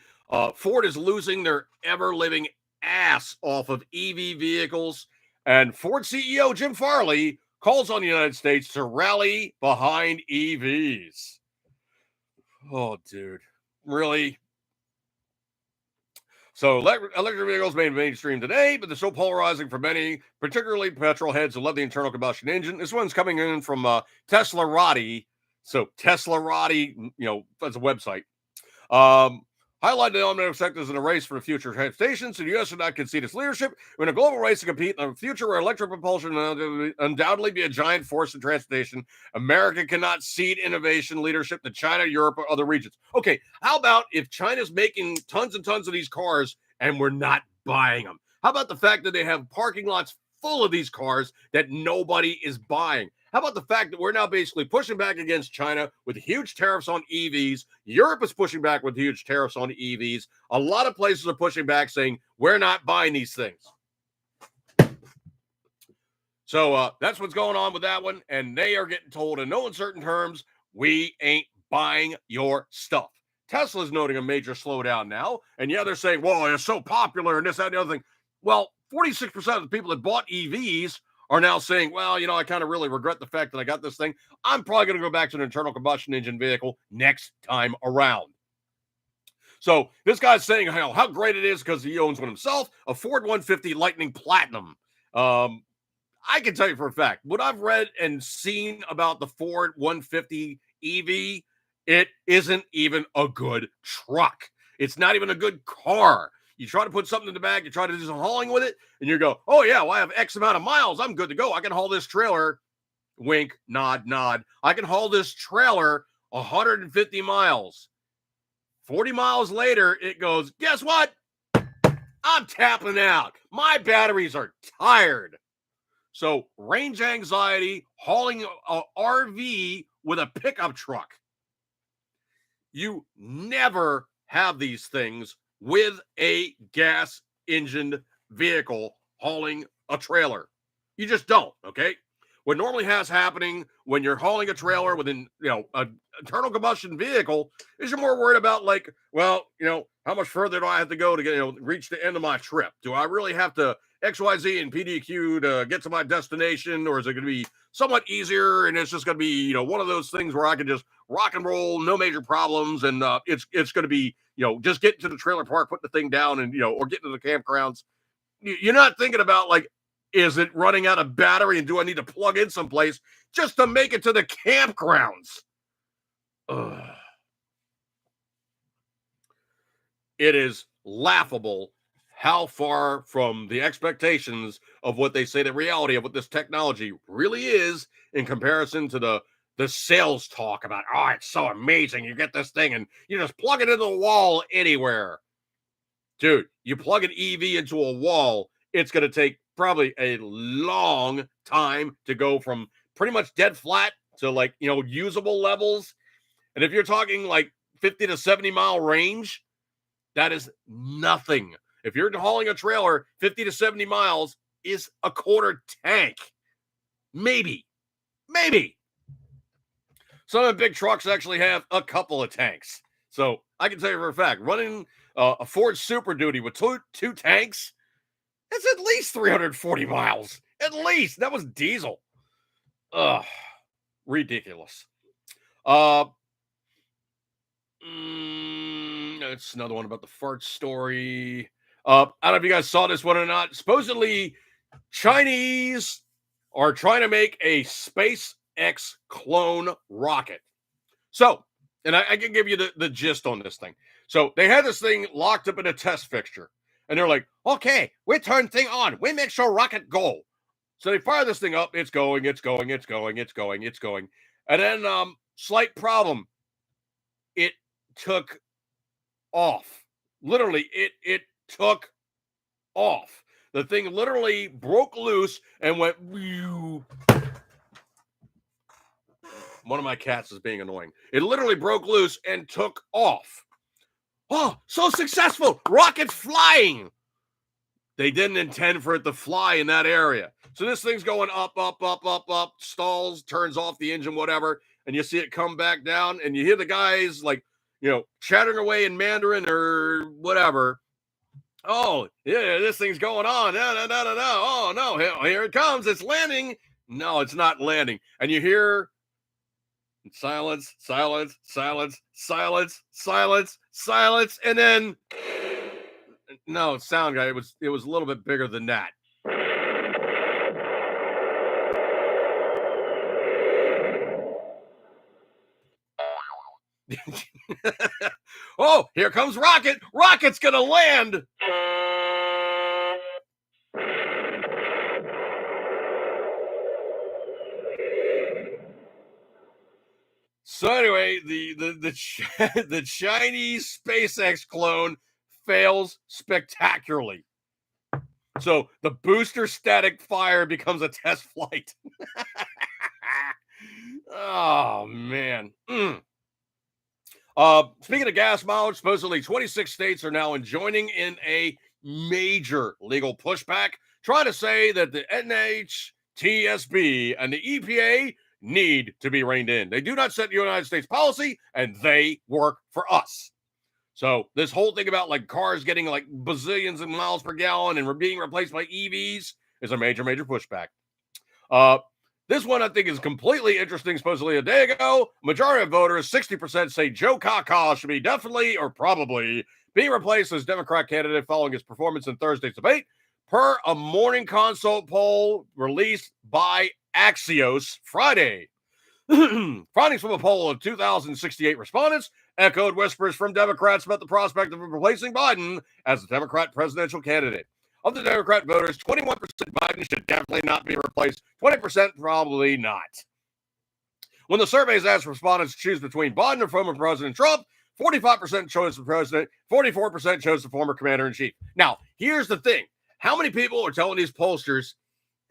A: Ford is losing their ever-living ass off of EV vehicles, and Ford CEO Jim Farley calls on the United States to rally behind EVs. Oh, dude. Really? So electric vehicles made mainstream today, but they're so polarizing for many, particularly petrol heads who love the internal combustion engine. This one's coming in from Teslarati. So Teslarati, that's a website. highlighted the automotive sectors in a race for the future of transportation, so the U.S. should not concede its leadership in a global race to compete in a future where electric propulsion will undoubtedly be a giant force in transportation. America cannot cede innovation leadership to China, Europe, or other regions. Okay, how about if China's making tons and tons of these cars and we're not buying them? How about the fact that they have parking lots full of these cars that nobody is buying? How about the fact that we're now basically pushing back against China with huge tariffs on EVs? Europe is pushing back with huge tariffs on EVs. A lot of places are pushing back saying, we're not buying these things. So that's what's going on with that one. And they are getting told in no uncertain terms, we ain't buying your stuff. Tesla's noting a major slowdown now. And yeah, they're saying, well, it's so popular and this, that, and the other thing. Well, 46% of the people that bought EVs are now saying, well, I kind of really regret the fact that I got this thing. I'm probably going to go back to an internal combustion engine vehicle next time around. So this guy's saying how great it is because he owns one himself, a Ford 150 Lightning Platinum. I can tell you for a fact, what I've read and seen about the Ford 150 EV, it isn't even a good truck. It's not even a good car. You try to put something in the back, you try to do some hauling with it, and you go, oh, yeah, well, I have X amount of miles. I'm good to go. I can haul this trailer, wink, nod, nod. I can haul this trailer 150 miles. 40 miles later, it goes, guess what? I'm tapping out. My batteries are tired. So range anxiety, hauling an RV with a pickup truck. You never have these things with a gas engined vehicle hauling a trailer. You just don't, okay? What normally has happening when you're hauling a trailer with an internal combustion vehicle is you're more worried about how much further do I have to go to get reach the end of my trip? Do I really have to XYZ and PDQ to get to my destination, or is it going to be somewhat easier and it's just going to be one of those things where I can just rock and roll, no major problems, and it's going to be just get to the trailer park, put the thing down, and or get to the campgrounds. You're not thinking about is it running out of battery and do I need to plug in someplace just to make it to the campgrounds? Ugh. It is laughable how far from the expectations of what they say the reality of what this technology really is in comparison to the sales talk about, oh, it's so amazing. You get this thing and you just plug it into the wall anywhere. Dude, you plug an EV into a wall, it's going to take probably a long time to go from pretty much dead flat to usable levels. And if you're talking 50 to 70 mile range, that is nothing. If you're hauling a trailer 50 to 70 miles is a quarter tank. Maybe. Some of the big trucks actually have a couple of tanks. So I can tell you for a fact, running a Ford Super Duty with two tanks, it's at least 340 miles. At least. That was diesel. Ugh. Ridiculous. It's another one about the fart story. I don't know if you guys saw this one or not. Supposedly, Chinese are trying to make a SpaceX clone rocket. So, and I can give you the gist on this thing. So, they had this thing locked up in a test fixture. And they're like, okay, we turn thing on. We make sure rocket go. So, they fire this thing up. It's going. And then, slight problem. It took off. Literally, it took off. The thing literally broke loose and went. Whew. One of my cats is being annoying. It literally broke loose and took off. Oh, so successful. Rocket flying. They didn't intend for it to fly in that area. So this thing's going up, stalls, turns off the engine, whatever. And you see it come back down and you hear the guys chattering away in Mandarin or whatever. Oh, yeah, this thing's going on. No. Oh, no, here it comes. It's landing. No, it's not landing. And you hear silence. And then, no, sound guy, it was a little bit bigger than that. Oh, here comes Rocket. Rocket's going to land. So anyway, the Chinese SpaceX clone fails spectacularly. So the booster static fire becomes a test flight. Oh man. Speaking of gas mileage, supposedly 26 states are now joining in a major legal pushback, trying to say that the NHTSB and the EPA need to be reined in. They do not set the United States policy, and they work for us. So this whole thing about like cars getting like bazillions of miles per gallon and being replaced by EVs is a major pushback. This one I think is completely interesting. Supposedly a day ago, majority of voters, 60% say Joe Kaka should be definitely or probably being replaced as Democrat candidate following his performance in Thursday's debate, per a Morning Consult poll released by Axios Friday. Findings from a poll of 2,068 respondents echoed whispers from Democrats about the prospect of replacing Biden as the Democrat presidential candidate. Of the Democrat voters, 21% Biden should definitely not be replaced, 20% probably not. When the surveys asked respondents to choose between Biden and former President Trump, 45% chose the president, 44% chose the former commander-in-chief. Now, here's the thing. How many people are telling these pollsters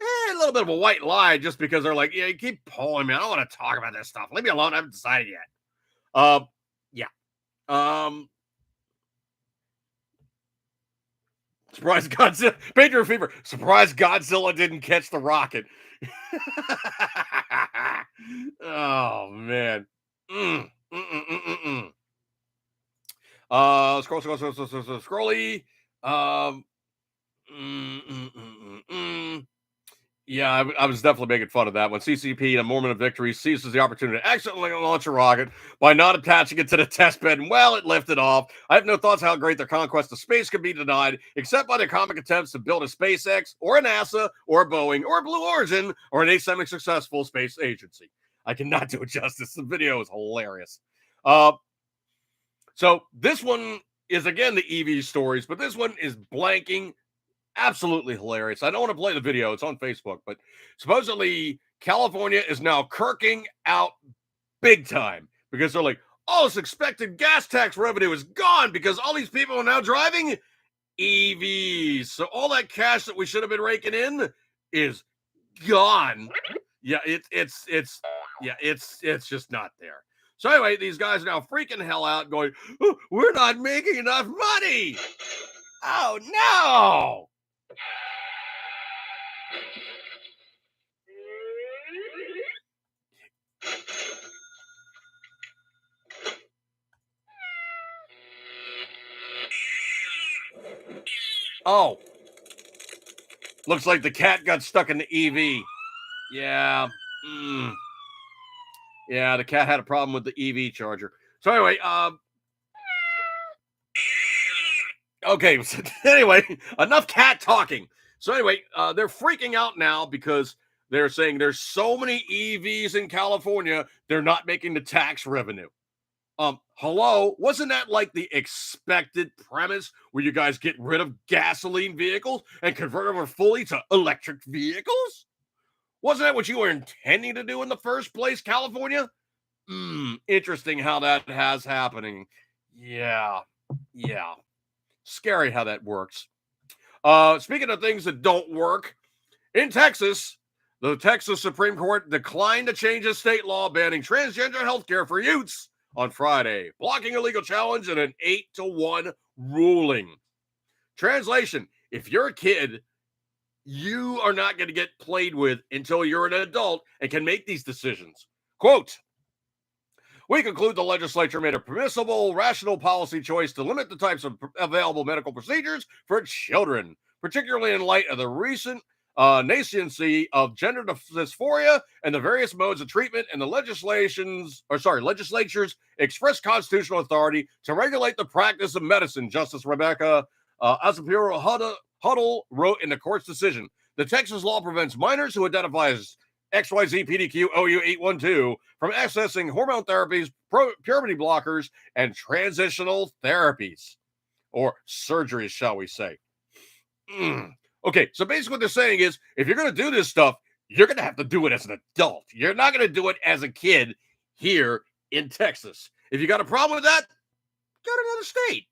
A: a little bit of a white lie just because they're like, yeah, you keep polling me. I don't want to talk about this stuff. Leave me alone. I haven't decided yet. Surprise Godzilla. Pedro Fever. Surprise Godzilla didn't catch the rocket. Oh, man. Scrolly. Yeah, I was definitely making fun of that when CCP, a Mormon of Victory, seizes the opportunity to accidentally launch a rocket by not attaching it to the test bed. And well, it lifted off. I have no thoughts how great their conquest of space could be denied, except by their comic attempts to build a SpaceX or a NASA or a Boeing or a Blue Origin or an semi-successful space agency. I cannot do it justice. The video is hilarious. So this one is, again, the EV stories, but this one is blanking. Absolutely hilarious. I don't want to play the video. It's on Facebook, but supposedly California is now kirking out big time because they're like, all this expected gas tax revenue is gone because all these people are now driving EVs. So all that cash that we should have been raking in is gone. Yeah, it's just not there. So anyway, these guys are now freaking hell out going, oh, we're not making enough money. Oh, no. Oh. Looks like the cat got stuck in the EV. Yeah. Yeah, the cat had a problem with the EV charger. So anyway, okay, so anyway, enough cat talking. So anyway, they're freaking out now because they're saying there's so many EVs in California, they're not making the tax revenue. Hello? Wasn't that like the expected premise where you guys get rid of gasoline vehicles and convert over fully to electric vehicles? Wasn't that what you were intending to do in the first place, California? Interesting how that has happening. Yeah. Scary how that works. Speaking of things that don't work, in Texas, the Texas Supreme Court declined to change a state law banning transgender healthcare for youths on Friday, blocking a legal challenge in an 8-1 ruling. Translation: if you're a kid, you are not going to get played with until you're an adult and can make these decisions. Quote, we conclude the legislature made a permissible, rational policy choice to limit the types of available medical procedures for children, particularly in light of the recent nascency of gender dysphoria and the various modes of treatment and the legislature's express constitutional authority to regulate the practice of medicine, Justice Rebecca Azapiro Huddle wrote in the court's decision. The Texas law prevents minors who identify as XYZ PDQ OU812 from accessing hormone therapies, puberty blockers, and transitional therapies, or surgeries, shall we say. Okay, so basically what they're saying is, if you're going to do this stuff, you're going to have to do it as an adult. You're not going to do it as a kid here in Texas. If you got a problem with that, go to another state,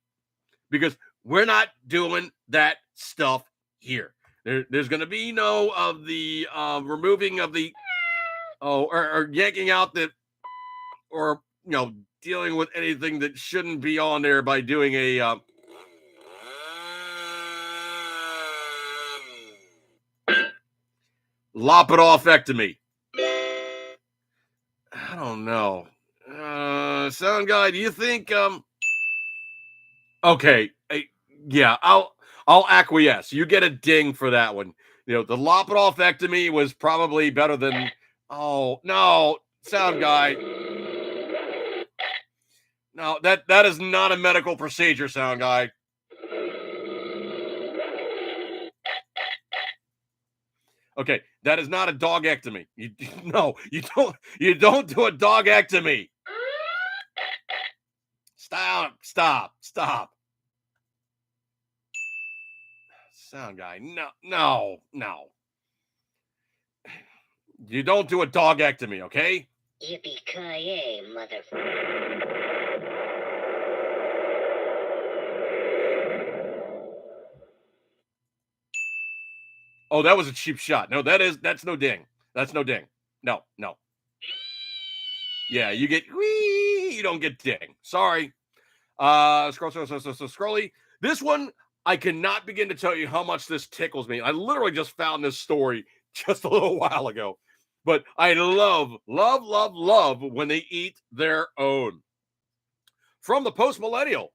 A: because we're not doing that stuff here. There's going to be no of the removing of the or yanking out the, or dealing with anything that shouldn't be on there by doing a lopidopectomy. I don't know. Sound guy, do you think okay, yeah, I'll acquiesce. You get a ding for that one. The lopidopectomy was probably better than, oh no, sound guy. No, that is not a medical procedure, sound guy. Okay, that is not a dogectomy. You don't do a dogectomy. Stop. Sound guy, no. You don't do a dogectomy, okay?
B: Yippee-ki-yay, motherfucker.
A: Oh, that was a cheap shot. No, that's no ding. That's no ding. No. Yeah, you get you don't get ding. Sorry. Scrolly. This one, I cannot begin to tell you how much this tickles me. I literally just found this story just a little while ago. But I love when they eat their own. From the Post-Millennial,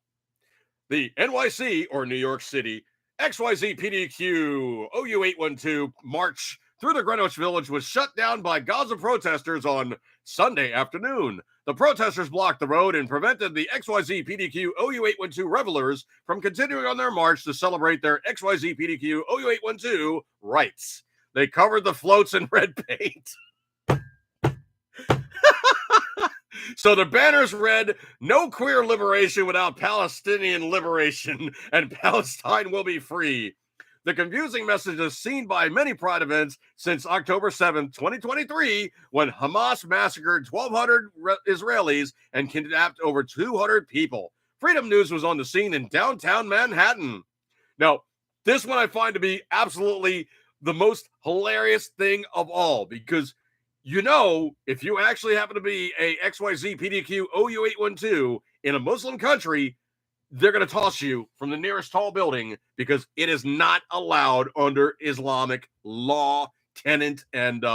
A: the NYC, or New York City, XYZ PDQ OU812 march through the Greenwich Village was shut down by Gaza protesters on Sunday afternoon. The protesters blocked the road and prevented the XYZ PDQ OU812 revelers from continuing on their march to celebrate their XYZ PDQ OU812 rights. They covered the floats in red paint. So the banners read, "No queer liberation without Palestinian liberation, and Palestine will be free." The confusing message is seen by many Pride events since October 7th, 2023, when Hamas massacred 1,200 Israelis and kidnapped over 200 people. Freedom News was on the scene in downtown Manhattan. Now, this one I find to be absolutely the most hilarious thing of all, because if you actually happen to be a XYZ PDQ OU812 in a Muslim country, they're going to toss you from the nearest tall building, because it is not allowed under Islamic law, tenant, and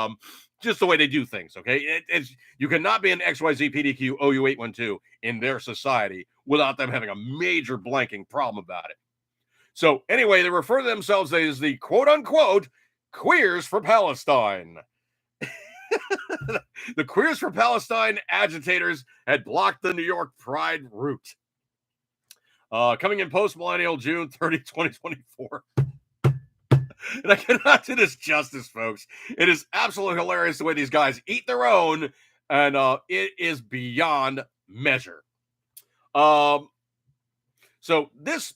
A: just the way they do things, okay? You cannot be an XYZ PDQ OU812 in their society without them having a major blanking problem about it. So anyway, they refer to themselves as the quote-unquote Queers for Palestine. The Queers for Palestine agitators had blocked the New York Pride route. Coming in Post-Millennial, June 30, 2024. And I cannot do this justice, folks. It is absolutely hilarious the way these guys eat their own, and it is beyond measure. So this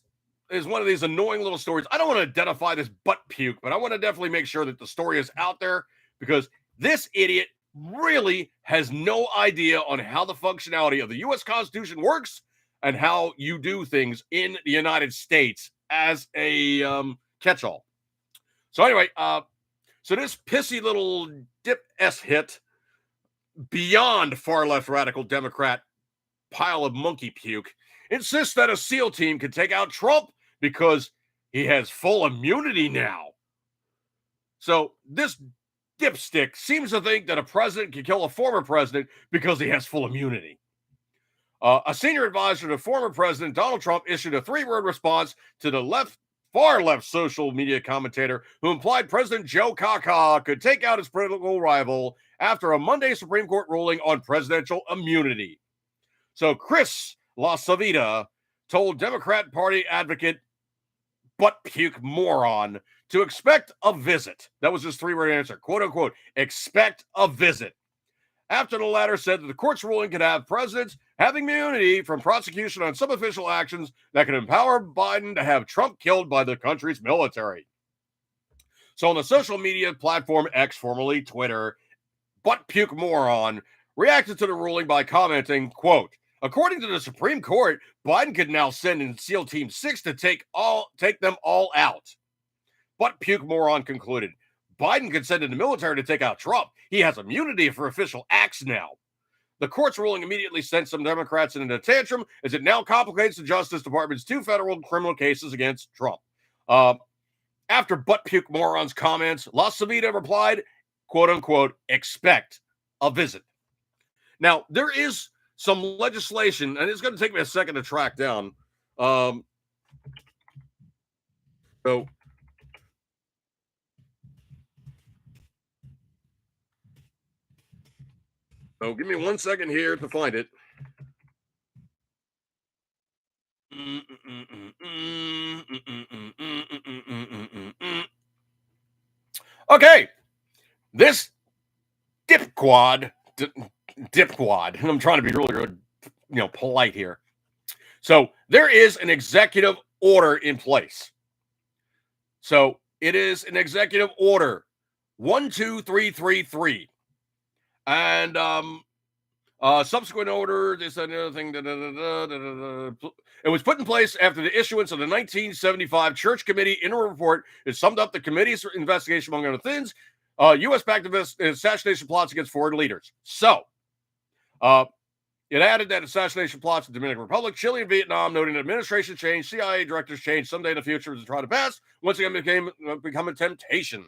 A: is one of these annoying little stories. I don't want to identify this butt puke, but I want to definitely make sure that the story is out there, because this idiot really has no idea on how the functionality of the U.S. Constitution works and how you do things in the United States as a catch-all. So anyway, so this pissy little dip hit, beyond far-left radical Democrat pile of monkey puke, insists that a SEAL team can take out Trump because he has full immunity now. So this dipstick seems to think that a president can kill a former president because he has full immunity. A senior advisor to former President Donald Trump issued a 3-word response to the far left social media commentator who implied President Joe Kaka could take out his political rival after a Monday Supreme Court ruling on presidential immunity. So Chris LaSavita told Democrat Party advocate butt puke moron to expect a visit. That was his three-word answer, quote unquote, expect a visit. After the latter said that the court's ruling could have presidents having immunity from prosecution on some official actions that could empower Biden to have Trump killed by the country's military. So on the social media platform X, formerly Twitter, Butt Puke Moron reacted to the ruling by commenting, quote, according to the Supreme Court, Biden could now send in SEAL Team 6 to take them all out. Butt Puke Moron concluded, Biden could send in the military to take out Trump. He has immunity for official acts now. The court's ruling immediately sent some Democrats in a tantrum as it now complicates the Justice Department's 2 federal criminal cases against Trump. After Butt Puke Moron's comments, La Savita replied, quote unquote, expect a visit. Now, there is some legislation, and it's going to take me a second to track down. So give me 1 second here to find it. Okay. This dipquad, I'm trying to be really, polite here. So there is an executive order in place. So it is an executive order 12333. And subsequent order, this another thing. It was put in place after the issuance of the 1975 Church Committee interim report. It summed up the committee's investigation, among other things, U.S.-backed assassination plots against foreign leaders. So, it added that assassination plots in the Dominican Republic, Chile, and Vietnam, noting that administration change, CIA directors change someday in the future to try to pass, once again become a temptation.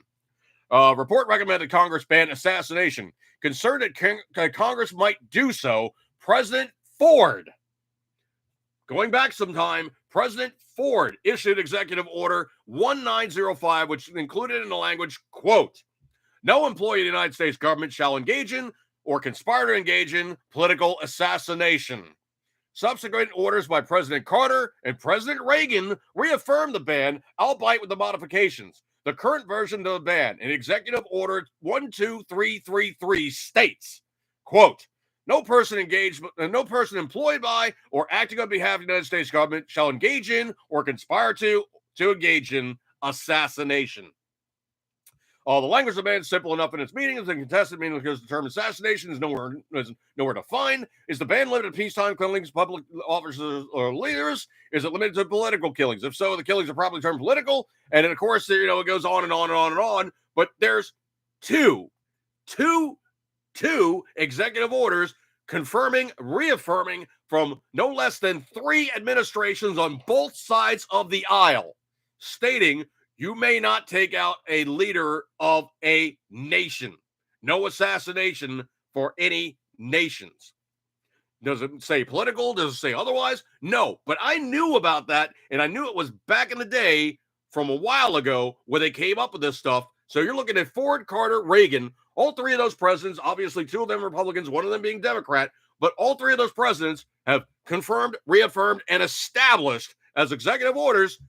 A: Report recommended Congress ban assassination. Concerned that Congress might do so, President Ford, going back some time, President Ford issued Executive Order 1905, which included in the language, quote, no employee of the United States government shall engage in or conspire to engage in political assassination. Subsequent orders by President Carter and President Reagan reaffirmed the ban, albeit with the modifications. The current version of the ban in Executive Order 12333 states, quote, no person employed by or acting on behalf of the United States government shall engage in or conspire to engage in assassination. The language of the ban is simple enough in its meaning. It's a contested meaning because the term assassination is nowhere defined. Is the ban limited to peacetime killings, public officers, or leaders? Is it limited to political killings? If so, the killings are probably termed political. And then, of course, it goes on and on and on and on. But there's two executive orders reaffirming from no less than 3 administrations on both sides of the aisle, stating you may not take out a leader of a nation. No assassination for any nations. Does it say political? Does it say otherwise? No, but I knew about that, and I knew it was back in the day from a while ago where they came up with this stuff. So you're looking at Ford, Carter, Reagan, all 3 of those presidents, obviously 2 of them Republicans, 1 of them being Democrat, but all 3 of those presidents have confirmed, reaffirmed, and established as executive orders,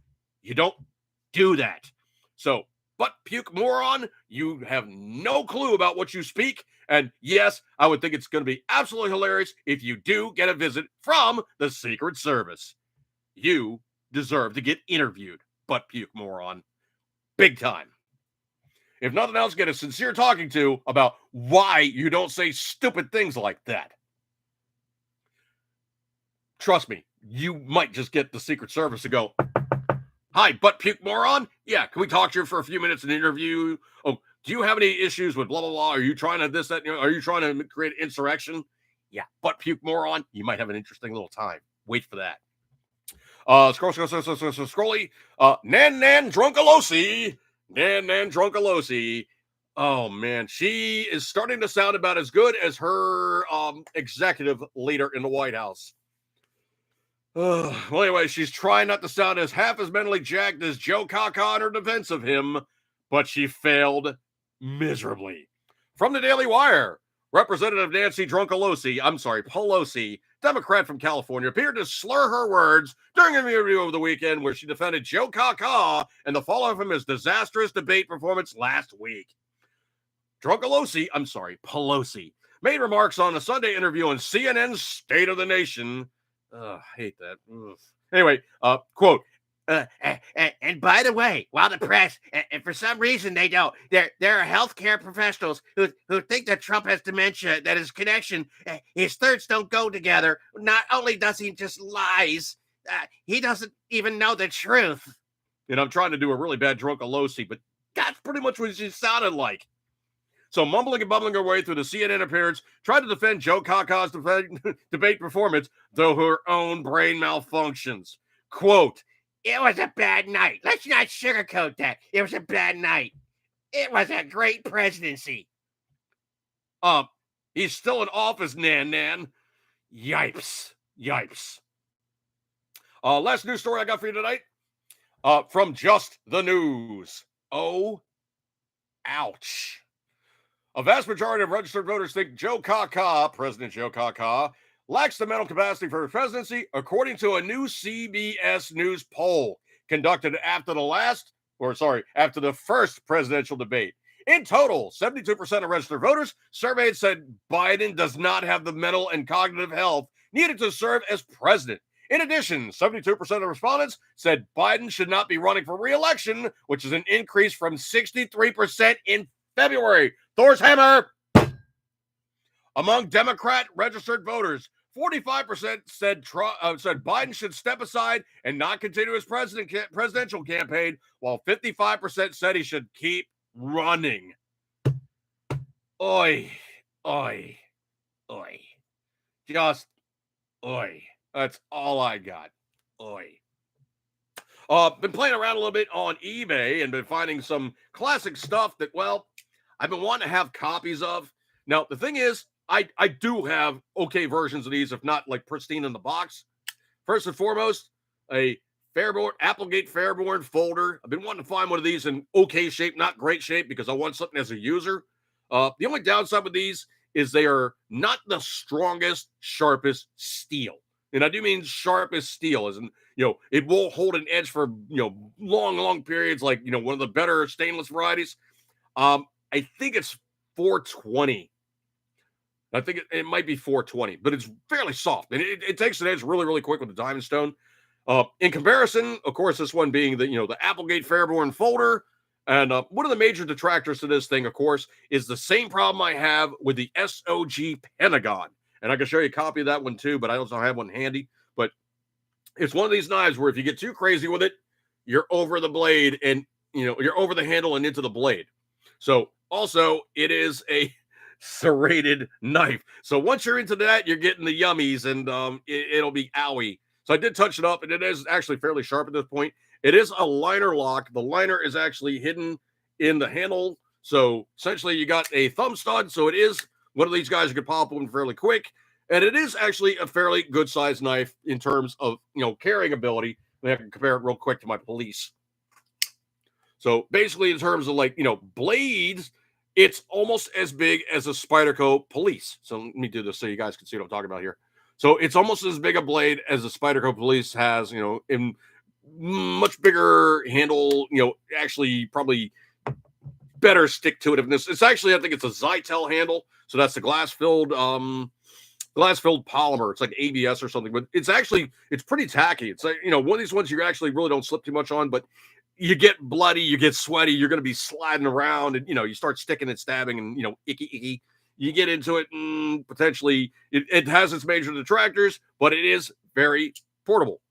A: you don't do that. So, Butt Puke Moron, you have no clue about what you speak. And yes, I would think it's going to be absolutely hilarious if you do get a visit from the Secret Service. You deserve to get interviewed, Butt Puke Moron. Big time. If nothing else, get a sincere talking to about why you don't say stupid things like that. Trust me, you might just get the Secret Service to go, hi, Butt Puke Moron. Yeah, can we talk to you for a few minutes and interview? Oh, do you have any issues with blah, blah, blah? Are you trying to this, that? Are you trying to create insurrection? Yeah, Butt Puke Moron. You might have an interesting little time. Wait for that. Scrolly. Nan Drunkelosi. Nan Drunkelosi. Oh, man. She is starting to sound about as good as her executive leader in the White House. Well, anyway, she's trying not to sound as half as mentally jacked as Joe Kaka in her defense of him, but she failed miserably. From the Daily Wire, Representative Nancy Pelosi, Democrat from California, appeared to slur her words during an interview over the weekend where she defended Joe Kaka and the fallout from his disastrous debate performance last week. Pelosi, made remarks on a Sunday interview on CNN's State of the Nation. I hate that. Ugh. Anyway, quote,
F: and by the way, while the press, and for some reason they don't, there are healthcare professionals who think that Trump has dementia, that his thoughts don't go together. Not only does he just lies, he doesn't even know the truth.
A: And I'm trying to do a really bad Drunkalosi, but that's pretty much what she sounded like. So mumbling and bumbling her way through the CNN appearance, tried to defend Joe Kaka's debate performance, though her own brain malfunctions. Quote,
F: "It was a bad night. Let's not sugarcoat that. It was a bad night. It was a great presidency."
A: He's still in office, Nan. Yipes. Last news story I got for you tonight. From Just the News. Oh, ouch. A vast majority of registered voters think President Joe Kaka, lacks the mental capacity for the presidency, according to a new CBS News poll conducted after the first presidential debate. In total, 72% of registered voters surveyed said Biden does not have the mental and cognitive health needed to serve as president. In addition, 72% of respondents said Biden should not be running for re-election, which is an increase from 63% in February. Thor's hammer! Among Democrat registered voters, 45% said Biden should step aside and not continue his presidential campaign, while 55% said he should keep running. Oi. Just oi. That's all I got. Oi. Been playing around a little bit on eBay and been finding some classic stuff that, well, I've been wanting to have copies of. Now, the thing is, I do have okay versions of these, if not like pristine in the box. First and foremost, a Applegate Fairborn folder. I've been wanting to find one of these in okay shape, not great shape, because I want something as a user. The only downside with these is they are not the strongest, sharpest steel. And I do mean sharp as steel, as in, it won't hold an edge for, long periods, like, one of the better stainless varieties. I think it's 420. I think it might be 420, but it's fairly soft. And it takes an edge really, really quick with the Diamond Stone. In comparison, of course, this one being the Applegate Fairborn folder. And one of the major detractors to this thing, of course, is the same problem I have with the SOG Pentagon. And I can show you a copy of that one too, but I also have one handy. But it's one of these knives where if you get too crazy with it, you're over the blade and, you're over the handle and into the blade. So also, it is a serrated knife. So once you're into that, you're getting the yummies and it'll be owie. So I did touch it up, and it is actually fairly sharp at this point. It is a liner lock. The liner is actually hidden in the handle. So essentially, you got a thumb stud. So it is one of these guys you can pop open fairly quick. And it is actually a fairly good sized knife in terms of, carrying ability. I can compare it real quick to my police. So basically, in terms of blades, it's almost as big as a Spyderco Police. So let me do this so you guys can see what I'm talking about here. So it's almost as big a blade as a Spyderco Police has, in much bigger handle, actually probably better stick to itiveness. It's actually, I think it's a Zytel handle. So that's the glass-filled polymer. It's like ABS or something, but it's pretty tacky. It's like, one of these ones you actually really don't slip too much on, but you get bloody, you get sweaty, you're going to be sliding around and, you start sticking and stabbing and, icky. You get into it and potentially it has its major detractors, but it is very portable.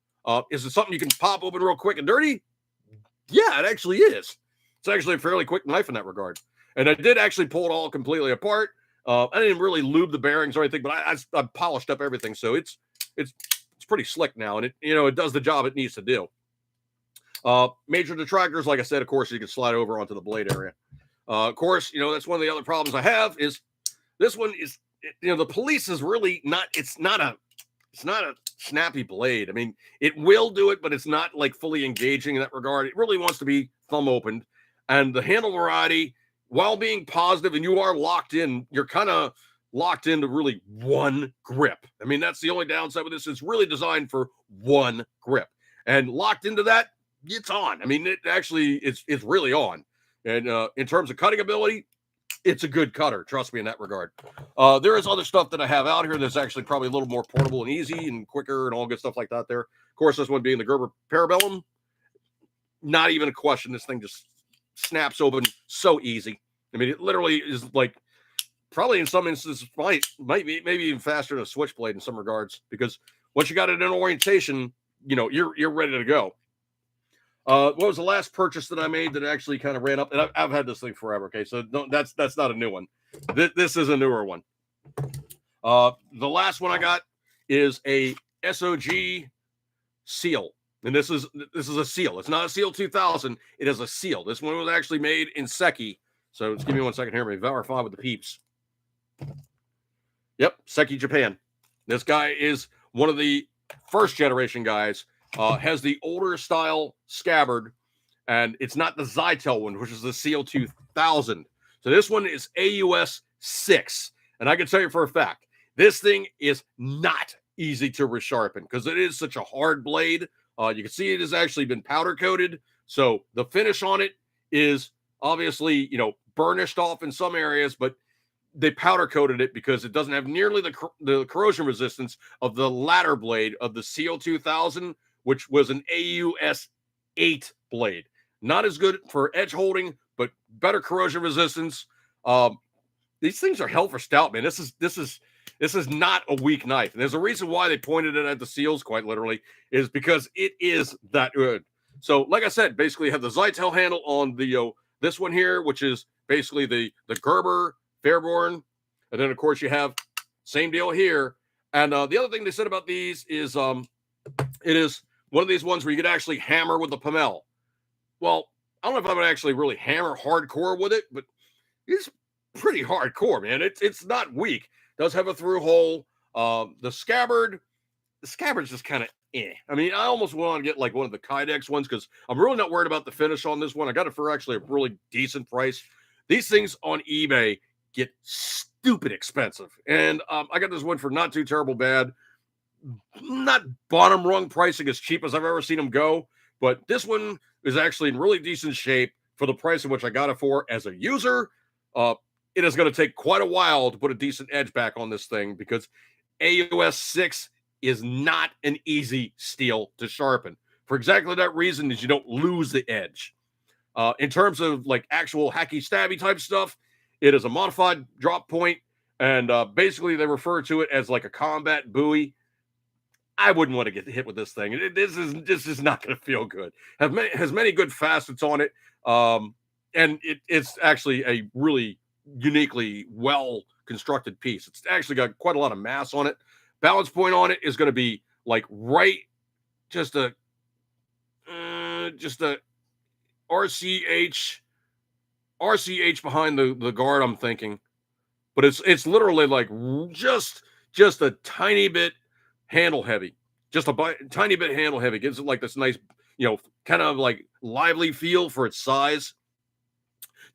A: Is it something you can pop open real quick and dirty? Yeah, it actually is. It's actually a fairly quick knife in that regard. And I did actually pull it all completely apart. I didn't really lube the bearings or anything, but I polished up everything. So it's pretty slick now. And it does the job it needs to do. Major detractors, like I said, of course, you can slide over onto the blade area. Of course, that's one of the other problems I have is this one is, the Police is really not, it's not a snappy blade. I mean, it will do it, but it's not like fully engaging in that regard. It really wants to be thumb opened. And the handle variety, while being positive and you are locked in, you're kind of locked into really one grip. I mean, that's the only downside with this. It's really designed for one grip, and locked into that, it's on. I mean, it actually it's really on. And in terms of cutting ability, it's a good cutter. Trust me in that regard. There is other stuff that I have out here that's actually probably a little more portable and easy and quicker and all good stuff like that there. Of course, this one being the Gerber Parabellum. Not even a question. This thing just snaps open so easy. I mean, it literally is like probably in some instances might be maybe even faster than a switchblade in some regards, because once you got it in orientation, you know, you're ready to go. What was the last purchase that I made that actually kind of ran up? And I've had this thing forever. Okay, so that's not a new one. This is a newer one. The last one I got is a SOG Seal, and this is a Seal. It's not a Seal 2000. It is a Seal. This one was actually made in Seki. So just give me 1 second here. Let me verify with the peeps. Yep, Seki, Japan. This guy is one of the first generation guys. Has the older style scabbard, and it's not the Zytel one, which is the Seal 2000. So this one is AUS 6. And I can tell you for a fact, this thing is not easy to resharpen because it is such a hard blade. You can see it has actually been powder coated. So the finish on it is obviously, you know, burnished off in some areas, but they powder coated it because it doesn't have nearly the corrosion resistance of the latter blade of the Seal 2000, which was an AUS 8 blade. Not as good for edge holding, but better corrosion resistance. These things are hell for stout, man. This is not a weak knife. And there's a reason why they pointed it at the Seals, quite literally, is because it is that good. So, like I said, basically you have the Zytel handle on the this one here, which is basically the Gerber Fairborn. And then, of course, you have same deal here. And the other thing they said about these is it is one of these ones where you could actually hammer with the pommel. Well, I don't know if I'm going to actually really hammer hardcore with it, but it's pretty hardcore, man. It's not weak. It does have a through hole. The scabbard's just kind of I mean, I almost want to get like one of the Kydex ones because I'm really not worried about the finish on this one. I got it for actually a really decent price. These things on eBay get stupid expensive. And I got this one for not too terrible bad. Not bottom rung pricing as cheap as I've ever seen them go, but this one is actually in really decent shape for the price in which I got it for. As a user, it is going to take quite a while to put a decent edge back on this thing because AUS 6 is not an easy steel to sharpen. For exactly that reason is you don't lose the edge. In terms of like actual hacky stabby type stuff, it is a modified drop point, and basically they refer to it as like a combat buoy. I wouldn't want to get hit with this thing. This is not going to feel good. Has many good facets on it, and it's actually a really uniquely well constructed piece. It's actually got quite a lot of mass on it. Balance point on it is going to be like right, just a RCH behind the guard. I'm thinking, but it's literally like just a tiny bit handle heavy, just a tiny bit handle heavy. Gives it like this nice, you know, kind of like lively feel for its size.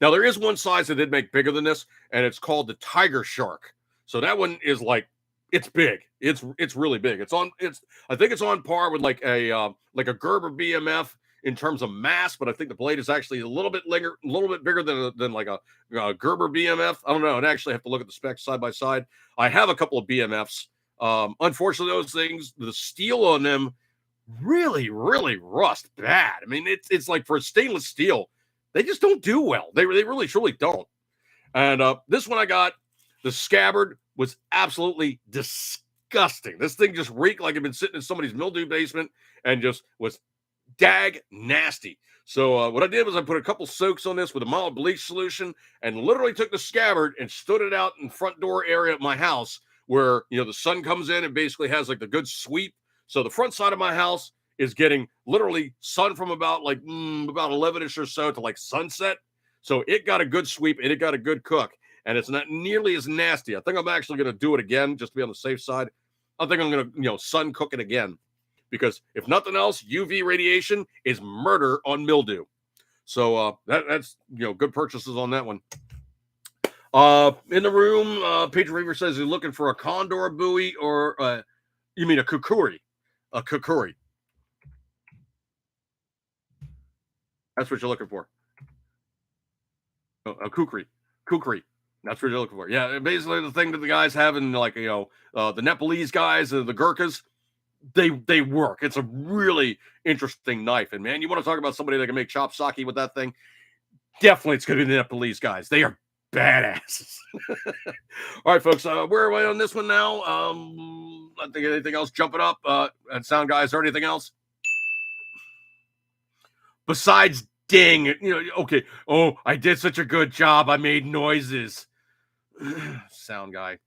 A: Now there is one size that did make bigger than this, and it's called the Tiger Shark. So that one is like, it's big. It's really big. I think it's on par with like a Gerber BMF in terms of mass, but I think the blade is actually a little bit bigger than like a Gerber BMF. I don't know. I'd actually have to look at the specs side by side. I have a couple of BMFs. Unfortunately, those things, the steel on them really, really rust bad. I mean, it's like for stainless steel, they just don't do well. They really, truly don't. And this one I got, the scabbard was absolutely disgusting. This thing just reeked like it had been sitting in somebody's mildew basement and just was dag nasty. So what I did was I put a couple soaks on this with a mild bleach solution and literally took the scabbard and stood it out in front door area of my house where, you know, the sun comes in and basically has like the good sweep. So the front side of my house is getting literally sun from about 11ish or so to like sunset. So it got a good sweep and it got a good cook. And it's not nearly as nasty. I think I'm actually going to do it again just to be on the safe side. I think I'm going to, sun cook it again. Because if nothing else, UV radiation is murder on mildew. So that's, good purchases on that one. In the room, Patriot Reaver says he's looking for a condor buoy or you mean a kukuri? A kukuri. That's what you're looking for. A kukri. Kukri. That's what you're looking for. Yeah, basically the thing that the guys have in like the Nepalese guys, the Gurkhas, they work. It's a really interesting knife. And man, you want to talk about somebody that can make chop sake with that thing? Definitely it's gonna be the Nepalese guys. They are badasses. All right, folks. Where are we on this one now? I think anything else jumping up? And sound guys, or anything else? Besides ding, okay. Oh, I did such a good job. I made noises. Sound guy.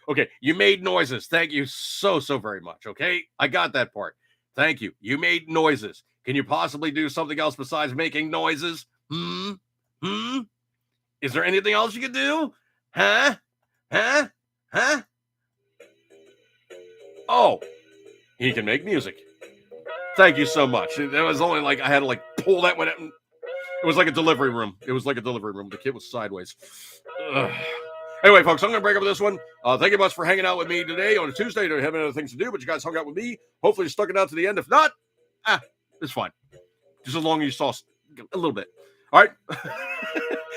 A: Okay, you made noises. Thank you so very much. Okay, I got that part. Thank you. You made noises. Can you possibly do something else besides making noises? Is there anything else you can do? Huh? Oh, he can make music. Thank you so much. It was only like I had to pull that one out. It was like a delivery room. The kid was sideways. Ugh. Anyway, folks, I'm going to break up this one. Thank you much for hanging out with me today on a Tuesday. I don't have any other things to do, but you guys hung out with me. Hopefully you stuck it out to the end. If not, it's fine. Just as long as you saw a little bit. All right.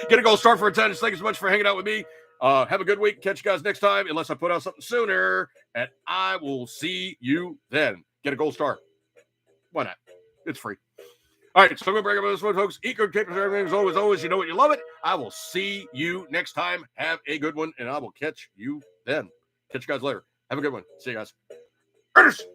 A: Get a gold star for attendance. Thank you so much for hanging out with me. Have a good week. Catch you guys next time, unless I put out something sooner. And I will see you then. Get a gold star. Why not? It's free. All right, so I'm going to break up this one, folks. Eat good, keep everything as always. You know what? You love it. I will see you next time. Have a good one, and I will catch you then. Catch you guys later. Have a good one. See you guys. Ernest!